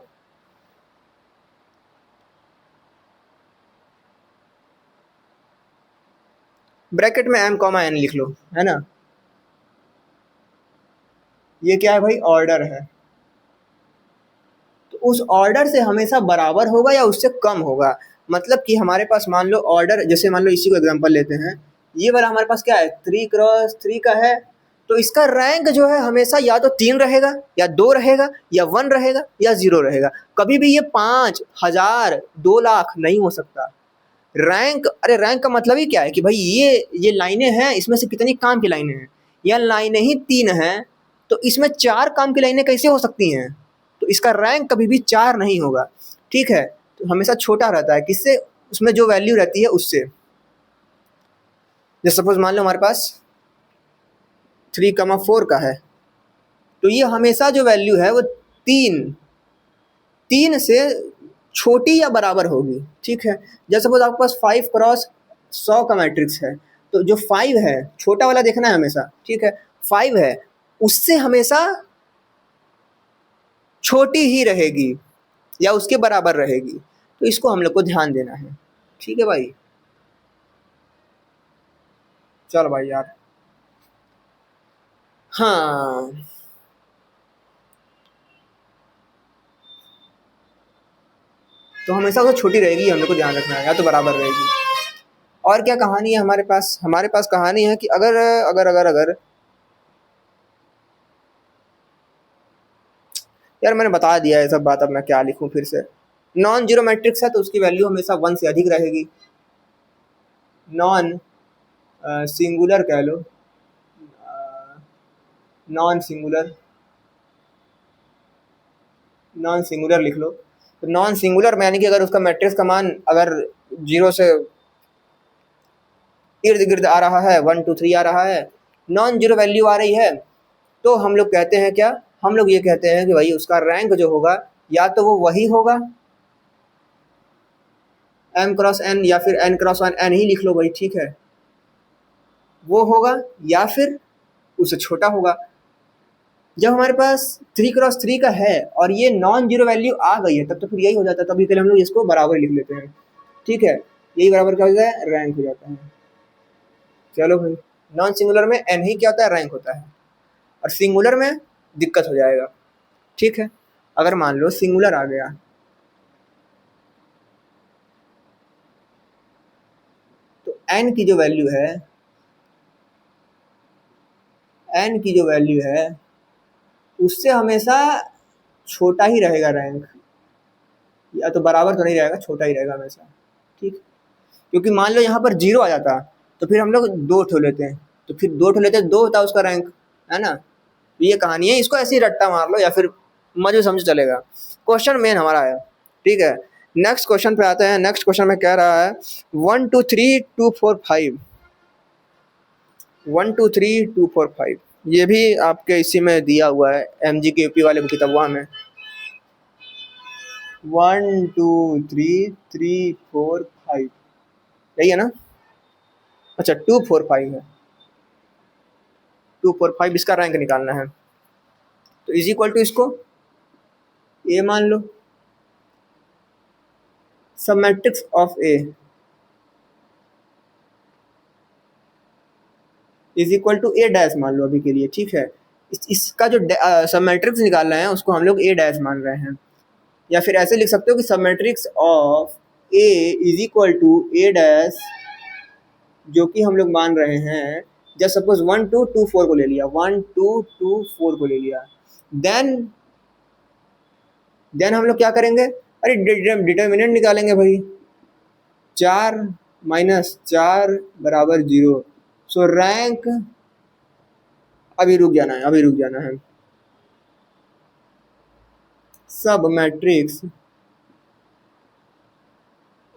ब्रैकेट में m कॉमा n लिख लो, है ना। ये क्या है भाई, ऑर्डर है। तो उस ऑर्डर से हमेशा बराबर होगा या उससे कम होगा। मतलब कि हमारे पास मान लो ऑर्डर, जैसे मान लो इसी को एग्जांपल लेते हैं, ये वाला हमारे पास क्या है, 3 क्रॉस 3 का है। तो इसका रैंक जो है हमेशा या तो 3 रहेगा या 2 रहेगा या 1 रहेगा या 0 रहेगा। कभी भी ये 5,000 2 लाख नहीं हो सकता। रैंक, अरे रैंक का मतलब ही क्या है कि भाई ये लाइनें हैं, इसमें से कितनी काम की लाइनें हैं, या लाइनें ही 3 हैं, तो इसमें 4 काम की लाइनें कैसे हो सकती हैं। तो इसका रैंक कभी भी 4 नहीं होगा। ठीक है, तो हमेशा छोटा रहता है किससे, उसमें जो वैल्यू रहती है उससे। जैसे सपोज मान लो हमारे पास 3,4 का है, तो ये हमेशा जो वैल्यू है वो 3 से छोटी या बराबर होगी। ठीक है, जैसे सपोज आपके पास 5 क्रॉस 100 का मैट्रिक्स है, तो जो 5 है, छोटा वाला देखना है हमेशा, ठीक है, 5 है, उससे हमेशा छोटी ही रहेगी या उसके बराबर रहेगी। तो इसको हम लोग को ध्यान देना है। ठीक है भाई, चल भाई यार। हाँ, तो हमेशा वो छोटी रहेगी, हम लोग को ध्यान रखना है, या तो बराबर रहेगी। और क्या कहानी है हमारे पास कहानी है कि अगर अगर अगर अगर यार मैंने बता दिया है सब बात, अब मैं क्या लिखूं फिर से। नॉन जीरो मैट्रिक्स है तो उसकी वैल्यू हमेशा 1 से अधिक रहेगी। नॉन सिंगुलर कह लो, नॉन सिंगुलर, नॉन सिंगुलर लिख लो। तो नॉन सिंगुलर में यानी कि अगर उसका मैट्रिक्स का मान अगर 0 से इर्द गिर्द आ रहा है, 1 2 3 आ रहा है, नॉन जीरो वैल्यू आ रही है, तो हम लोग कहते हैं क्या, हम लोग ये कहते हैं कि भाई उसका रैंक जो होगा या तो वो वही होगा m×n, या फिर n×1 n ही लिख लो भाई, ठीक है, वो होगा, या फिर उससे छोटा होगा। जब हमारे पास 3×3 का है और ये नॉन जीरो वैल्यू आ गई है, तब तो फिर यही हो जाता है, तभी के लिए हम लोग इसको बराबर लिख लेते हैं। ठीक है, यही बराबर क्या हो जाता है, रैंक हो जाता है। चलो भाई, नॉन सिंगुलर में n ही क्या होता है, रैंक होता है, और सिंगुलर में दिक्कत हो जाएगा। ठीक है, अगर मान लो सिंगुलर आ गया, तो n की जो वैल्यू है, n की जो वैल्यू है उससे हमेशा छोटा ही रहेगा रैंक, या तो बराबर तो नहीं रहेगा, छोटा ही रहेगा हमेशा। ठीक, क्योंकि मान लो यहाँ पर 0 आ जाता तो फिर हम लोग 2 ठो लेते हैं, तो फिर 2 ठो लेते 2 होता उसका रैंक, है ना। तो ये कहानी है, इसको ऐसे ही रट्टा मार लो या फिर मजे समझ चलेगा। क्वेश्चन मेन हमारा है, ठीक है। नेक्स्ट क्वेश्चन पे आते हैं। नेक्स्ट क्वेश्चन में कह रहा है 1 2 3 2 4 5, 1 2 3 2 4 5, ये भी आपके इसी में दिया हुआ है, MGK UP वाले किताबवा में। 1 2 3 3 4 5, यही है ना। अच्छा 2 4 5 है, 2 4 5 इसका रैंक निकालना है। तो इज इक्वल टू इसको ए मान लो, submatrix of A is equal to A dash मान लो अभी के लिए, ठीक है। इसका जो सब मैट्रिक्स निकाल रहे हैं उसको हम लोग ए डैश मान रहे हैं, या फिर ऐसे लिख सकते हो कि submatrix of A is equal to A dash, जो कि हम लोग मान रहे हैं। जब सपोज 1 2 2 4 को ले लिया, 1 2 2 4 को ले लिया, देन हम लोग क्या करेंगे, अरे डिटर्मिनेंट निकालेंगे भाई। 4 - 4 = 0। सो रैंक, अभी रुक जाना है, अभी रुक जाना है। Submatrix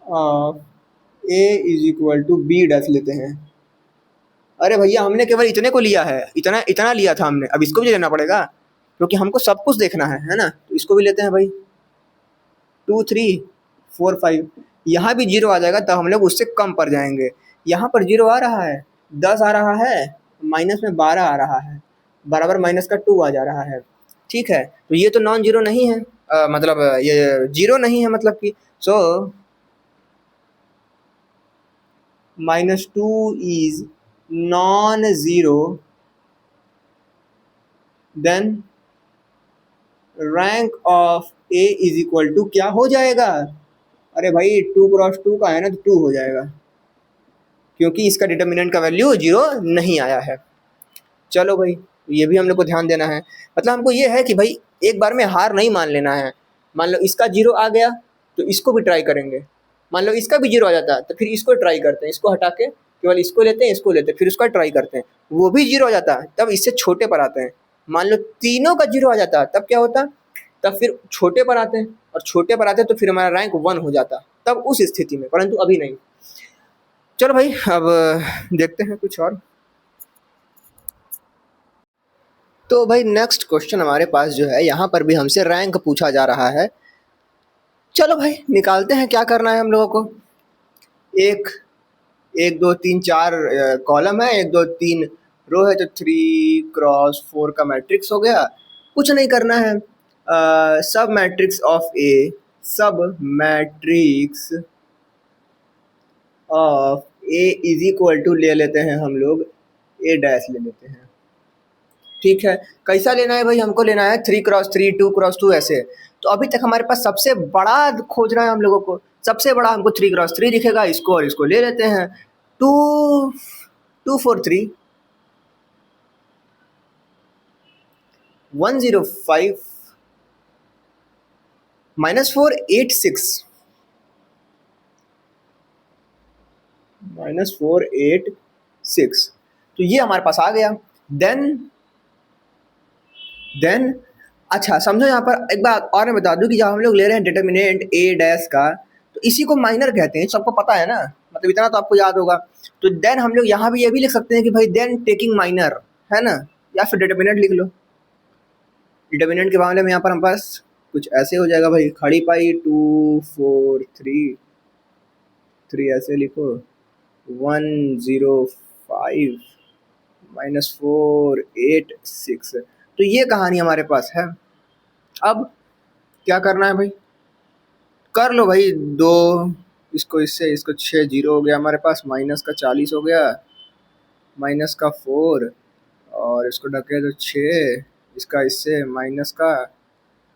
of A is equal to B dash लेते हैं। अरे भैया हमने केवल इतने को लिया है, इतना इतना लिया था हमने, अब इसको भी लेना पड़ेगा क्योंकि हमको सब कुछ देखना है ना। तो इसको भी लेते हैं भाई, 2 3 4 5। यहाँ भी 0 आ जाएगा तब हम लोग उससे कम पर जाएंगे। यहाँ पर 0 आ रहा है, 10 आ रहा है, माइनस में 12 आ रहा है, बराबर माइनस का 2 आ जा रहा है। ठीक है, तो ये तो नॉन जीरो नहीं है, मतलब ये जीरो नहीं है, मतलब कि so -2 is non zero then rank of A is equal to क्या हो जाएगा? अरे भाई 2 क्रॉस 2 का है ना, तो 2 हो जाएगा, क्योंकि इसका डिटर्मिनेंट का वैल्यू 0 नहीं आया है। चलो भाई, ये भी हम लोग को ध्यान देना है। मतलब हमको ये है कि भाई एक बार में हार नहीं मान लेना है। मान लो इसका 0 आ गया तो इसको भी ट्राई करेंगे, मान लो इसका भी 0 आ जाता है तो फिर इसको ट्राई करते हैं, इसको हटा के केवल इसको लेते हैं, इसको लेते हैं, फिर उसका ट्राई करते हैं, वो भी 0 आ जाता है, तब इससे छोटे पर आते हैं। मान लो तीनों का 0 आ जाता है, तब क्या होता? तब फिर छोटे पर आते हैं, और छोटे पर आते हैं तो फिर हमारा रैंक 1 हो जाता, तब उस स्थिति में, परंतु अभी नहीं। चलो भाई, अब देखते हैं कुछ और। तो भाई नेक्स्ट क्वेश्चन हमारे पास जो है, यहाँ पर भी हमसे रैंक पूछा जा रहा है। चलो भाई निकालते हैं, क्या करना है हम लोगों को। एक 1 2 3 4 कॉलम है, 1 2 3 रो है, तो 3 क्रॉस 4 का मैट्रिक्स हो गया। कुछ नहीं करना है, submatrix of A, submatrix of A is equal to ले लेते हैं हम लोग ए डैश ले लेते हैं। ठीक है, कैसा लेना है भाई? हमको लेना है 3 क्रॉस 3 2 क्रॉस 2 ऐसे। तो अभी तक हमारे पास सबसे बड़ा खोजना है हम लोगों को, सबसे बड़ा हमको 3 क्रॉस 3 दिखेगा, इसको और इसको ले लेते हैं। 2 2 4 3 105 -4 8 6 -4 8 6। तो ये हमारे पास आ गया। देन अच्छा समझो, यहाँ पर एक बात और मैं बता दूं कि जब हम लोग ले रहे हैं डिटर्मिनेंट ए डैश का, तो इसी को माइनर कहते हैं, सबको पता है ना, मतलब इतना तो आपको याद होगा। तो देन हम लोग यहाँ भी ये भी लिख सकते हैं कि भाई देन टेकिंग माइनर, है ना, या फिर डिटर्मिनेंट लिख लो। डिटर्मिनेंट के मामले में यहाँ पर हम पास कुछ ऐसे हो जाएगा भाई, खड़ी पाई 2 4 3 3 ऐसे लिखो, 105 -4 8 6। तो ये कहानी हमारे पास है। अब क्या करना है भाई? कर लो भाई, 2 इसको इससे, इसको 6 0 हो गया हमारे पास, माइनस का 40 हो गया, माइनस का 4 और इसको ढके तो 6, इसका इससे माइनस का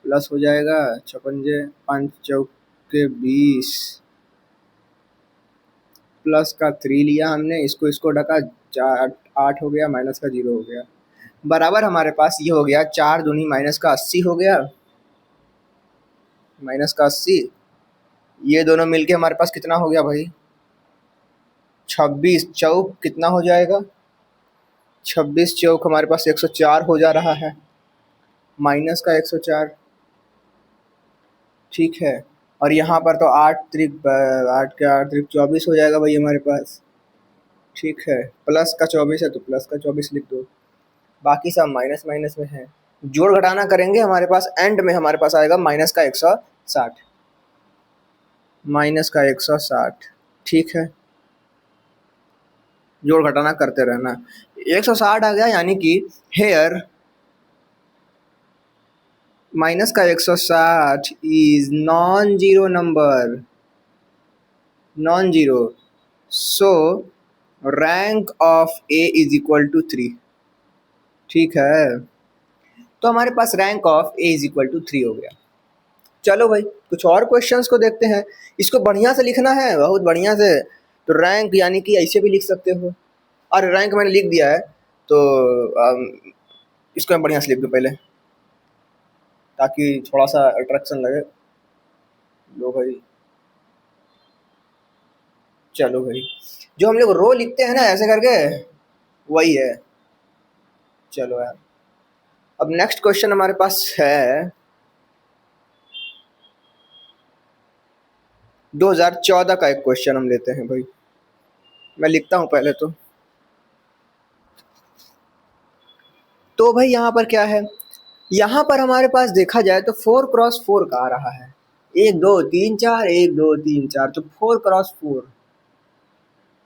प्लस हो जाएगा, 56 5 चौके 20, प्लस का 3 लिया हमने, इसको इसको ढका 8 हो गया, माइनस का 0 हो गया, बराबर हमारे पास ये हो गया 4 दूनी माइनस का 80 हो गया, माइनस का 80। ये दोनों मिलके हमारे पास कितना हो गया भाई? 26 चौक कितना हो जाएगा? 26 चौक हमारे पास 104 हो जा रहा है, माइनस का 104। ठीक है, और यहाँ पर तो 8 त्रिक 8 के 8 त्रिक 24 हो जाएगा भाई हमारे पास। ठीक है, प्लस का 24 है तो प्लस का 24 लिख दो, बाकी सब माइनस माइनस में है। जोड़ घटाना करेंगे, हमारे पास एंड में हमारे पास आएगा माइनस का 160, माइनस का 160। ठीक है, जोड़ घटाना करते रहना। 160 आ गया, यानी कि हेयर माइनस का 160 is non zero number, non zero, so rank of A is equal to 3। ठीक है, तो हमारे पास rank of A is equal to 3 हो गया। चलो भाई कुछ और क्वेश्चंस को देखते हैं। इसको बढ़िया से लिखना है, बहुत बढ़िया से। तो रैंक यानी कि ऐसे भी लिख सकते हो, और रैंक मैंने लिख दिया है, तो इसको मैं बढ़िया से लिख दूँ पहले, ताकि थोड़ा सा अट्रैक्शन लगे। लो भाई, चलो भाई, जो हम लोग रो लिखते हैं ना ऐसे करके, वही है। चलो यार, अब नेक्स्ट क्वेश्चन हमारे पास है 2014 का एक क्वेश्चन हम लेते हैं भाई। मैं लिखता हूँ पहले तो भाई यहाँ पर क्या है? यहाँ पर हमारे पास देखा जाए तो 4 क्रॉस 4 का आ रहा है, 1 2 3 4 1 2 3 4, तो 4 क्रॉस 4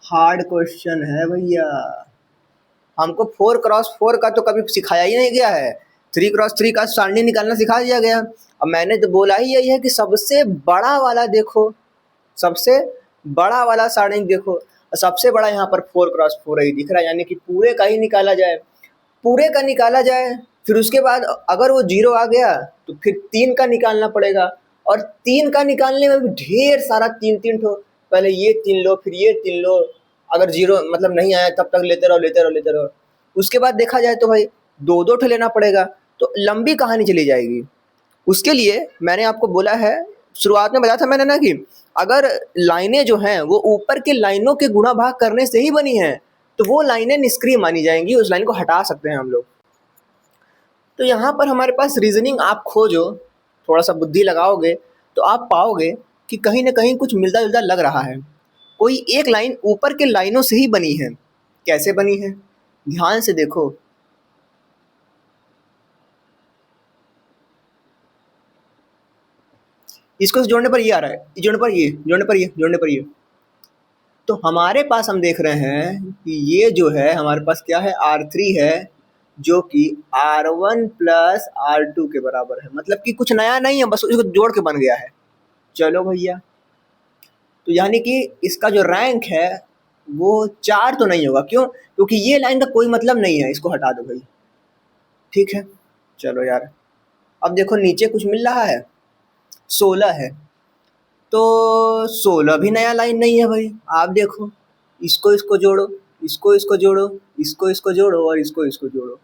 हार्ड क्वेश्चन है भैया। हमको 4 क्रॉस 4 का तो कभी सिखाया ही नहीं गया है, 3 क्रॉस 3 का सारणी निकालना सिखा दिया गया। अब मैंने तो बोला ही यही है कि सबसे बड़ा वाला देखो, सबसे बड़ा वाला सारणी देखो, सबसे बड़ा यहाँ पर 4 क्रॉस 4 ही दिख रहा है, यानी कि पूरे का ही निकाला जाए, पूरे का निकाला जाए फिर उसके बाद अगर वो 0 आ गया तो फिर 3 का निकालना पड़ेगा, और 3 का निकालने में भी ढेर सारा 3 ठो, पहले ये 3 लो फिर ये 3 लो, अगर 0 मतलब नहीं आया तब तक लेते रहो लेते रहो लेते रहो। उसके बाद देखा जाए तो भाई 2 ठो लेना पड़ेगा, तो लंबी कहानी चली जाएगी। उसके लिए मैंने आपको बोला है, शुरुआत में बताया था मैंने ना कि अगर लाइनें जो हैं वो ऊपर के लाइनों के गुणा भाग करने से ही बनी हैं तो वो लाइनें निष्क्रिय मानी जाएंगी, उस लाइन को हटा सकते हैं हम लोग। तो यहाँ पर हमारे पास रीजनिंग आप खोजो, थोड़ा सा बुद्धि लगाओगे तो आप पाओगे कि कहीं ना कहीं कुछ मिलता जुलता लग रहा है। कोई एक लाइन ऊपर के लाइनों से ही बनी है। कैसे बनी है ध्यान से देखो। इसको जोड़ने पर ये आ रहा है, जोड़ने पर ये, जोड़ने पर ये, जोड़ने पर ये। तो हमारे पास हम देख रहे हैं कि ये जो है हमारे पास क्या है, R3 है, जो कि R1 प्लस R2 के बराबर है। मतलब कि कुछ नया नहीं है, बस उसको जोड़ के बन गया है। चलो भैया, तो यानी कि इसका जो रैंक है वो 4 तो नहीं होगा। क्यों? क्योंकि ये लाइन का कोई मतलब नहीं है, इसको हटा दो भाई। ठीक है, चलो यार। अब देखो नीचे कुछ मिल रहा है, 16 है, तो 16 भी नया लाइन नहीं है भाई। आप देखो, इसको इसको जोड़ो, इसको इसको जोड़ो, इसको इसको जोड़ो और इसको इसको जोड़ो।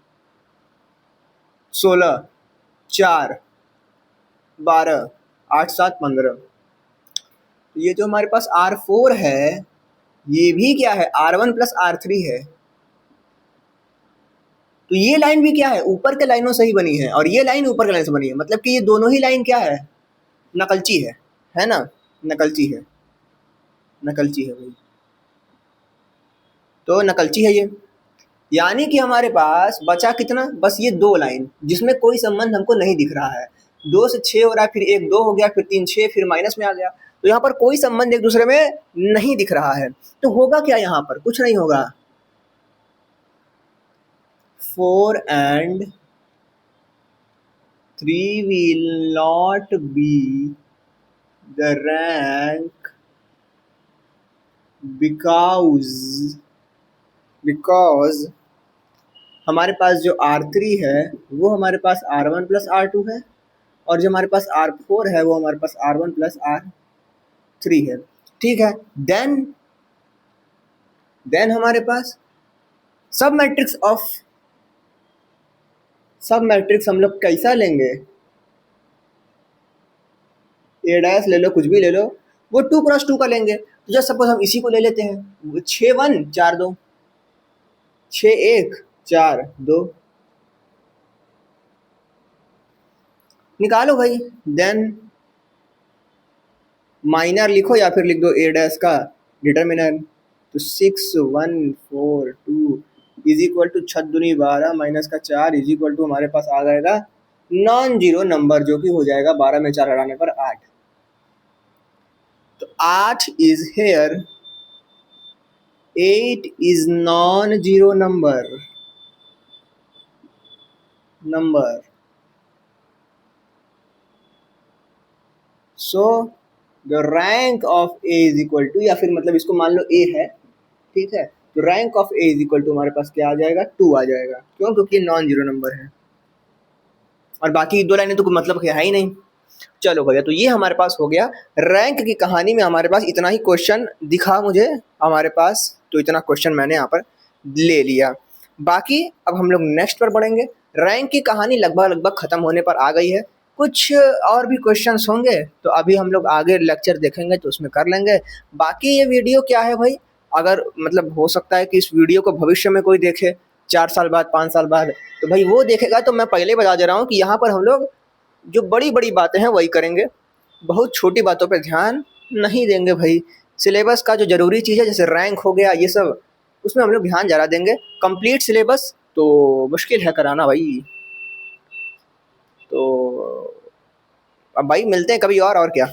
16 4 12 8 7 15। ये जो हमारे पास R4 है ये भी क्या है, R1 प्लस R3 है। तो ये लाइन भी क्या है, ऊपर के लाइनों से ही बनी है, और ये लाइन ऊपर के लाइन से बनी है। मतलब कि ये दोनों ही लाइन क्या है, नकलची है ना, नकलची है, नकलची है भाई। तो नकलची है ये। यानी कि हमारे पास बचा कितना, बस ये 2 लाइन जिसमें कोई संबंध हमको नहीं दिख रहा है। 2 से 6 हो रहा है, फिर 1 2 हो गया, फिर 3 6, फिर माइनस में आ गया। तो यहाँ पर कोई संबंध एक दूसरे में नहीं दिख रहा है। तो होगा क्या, यहाँ पर कुछ नहीं होगा। 4 and 3 will not be the rank because हमारे पास जो R3 है वो हमारे पास R1 प्लस R2 है, और जो हमारे पास R4 है वो हमारे पास R1 प्लस R3 है। ठीक है, देन हमारे पास सब मैट्रिक्स हम लोग कैसा लेंगे, ए डैश ले लो, कुछ भी ले लो, वो 2 क्रॉस 2 का लेंगे। तो जब सपोज हम इसी को ले लेते हैं, 6 1 4 2, 6 1 4 2, निकालो भाई। देन माइनर लिखो या फिर लिख दो ए डैश का डिटर्मिनर। तो 6 1 4 2 इज इक्वल टू 6 दूनी 12 माइनस का 4 इज इक्वल टू हमारे पास आ जाएगा नॉन जीरो नंबर, जो कि हो जाएगा 12 में 4 हटाने पर 8। तो 8 is here, 8 is non zero number. So the rank of A is equal to, या फिर मतलब इसको मान लो ए है, ठीक है, तो rank of A is equal to हमारे पास क्या आ जाएगा, 2 आ जाएगा। क्यों? क्योंकि नॉन जीरो नंबर है, और बाकी 2 लाइनें तो कोई मतलब है ही नहीं। चलो भैया, तो ये हमारे पास हो गया रैंक की कहानी में। हमारे पास इतना ही क्वेश्चन दिखा मुझे हमारे पास, तो इतना क्वेश्चन मैंने यहाँ पर ले लिया। बाकी अब हम लोग नेक्स्ट पर बढ़ेंगे। रैंक की कहानी लगभग खत्म होने पर आ गई है। कुछ और भी क्वेश्चंस होंगे तो अभी हम लोग आगे लेक्चर देखेंगे तो उसमें कर लेंगे। बाकी ये वीडियो क्या है भाई, अगर मतलब हो सकता है कि इस वीडियो को भविष्य में कोई देखे 4 साल बाद 5 साल बाद, तो भाई वो देखेगा। तो मैं पहले बता दे रहा हूँ कि यहाँ पर हम लोग जो बड़ी बड़ी बातें हैं वही करेंगे, बहुत छोटी बातों पर ध्यान नहीं देंगे भाई। सिलेबस का जो ज़रूरी चीज़ है जैसे रैंक हो गया ये सब, उसमें हम लोग ध्यान ज़्यादा देंगे। कंप्लीट सिलेबस तो मुश्किल है कराना भाई। तो अब भाई मिलते हैं कभी और क्या।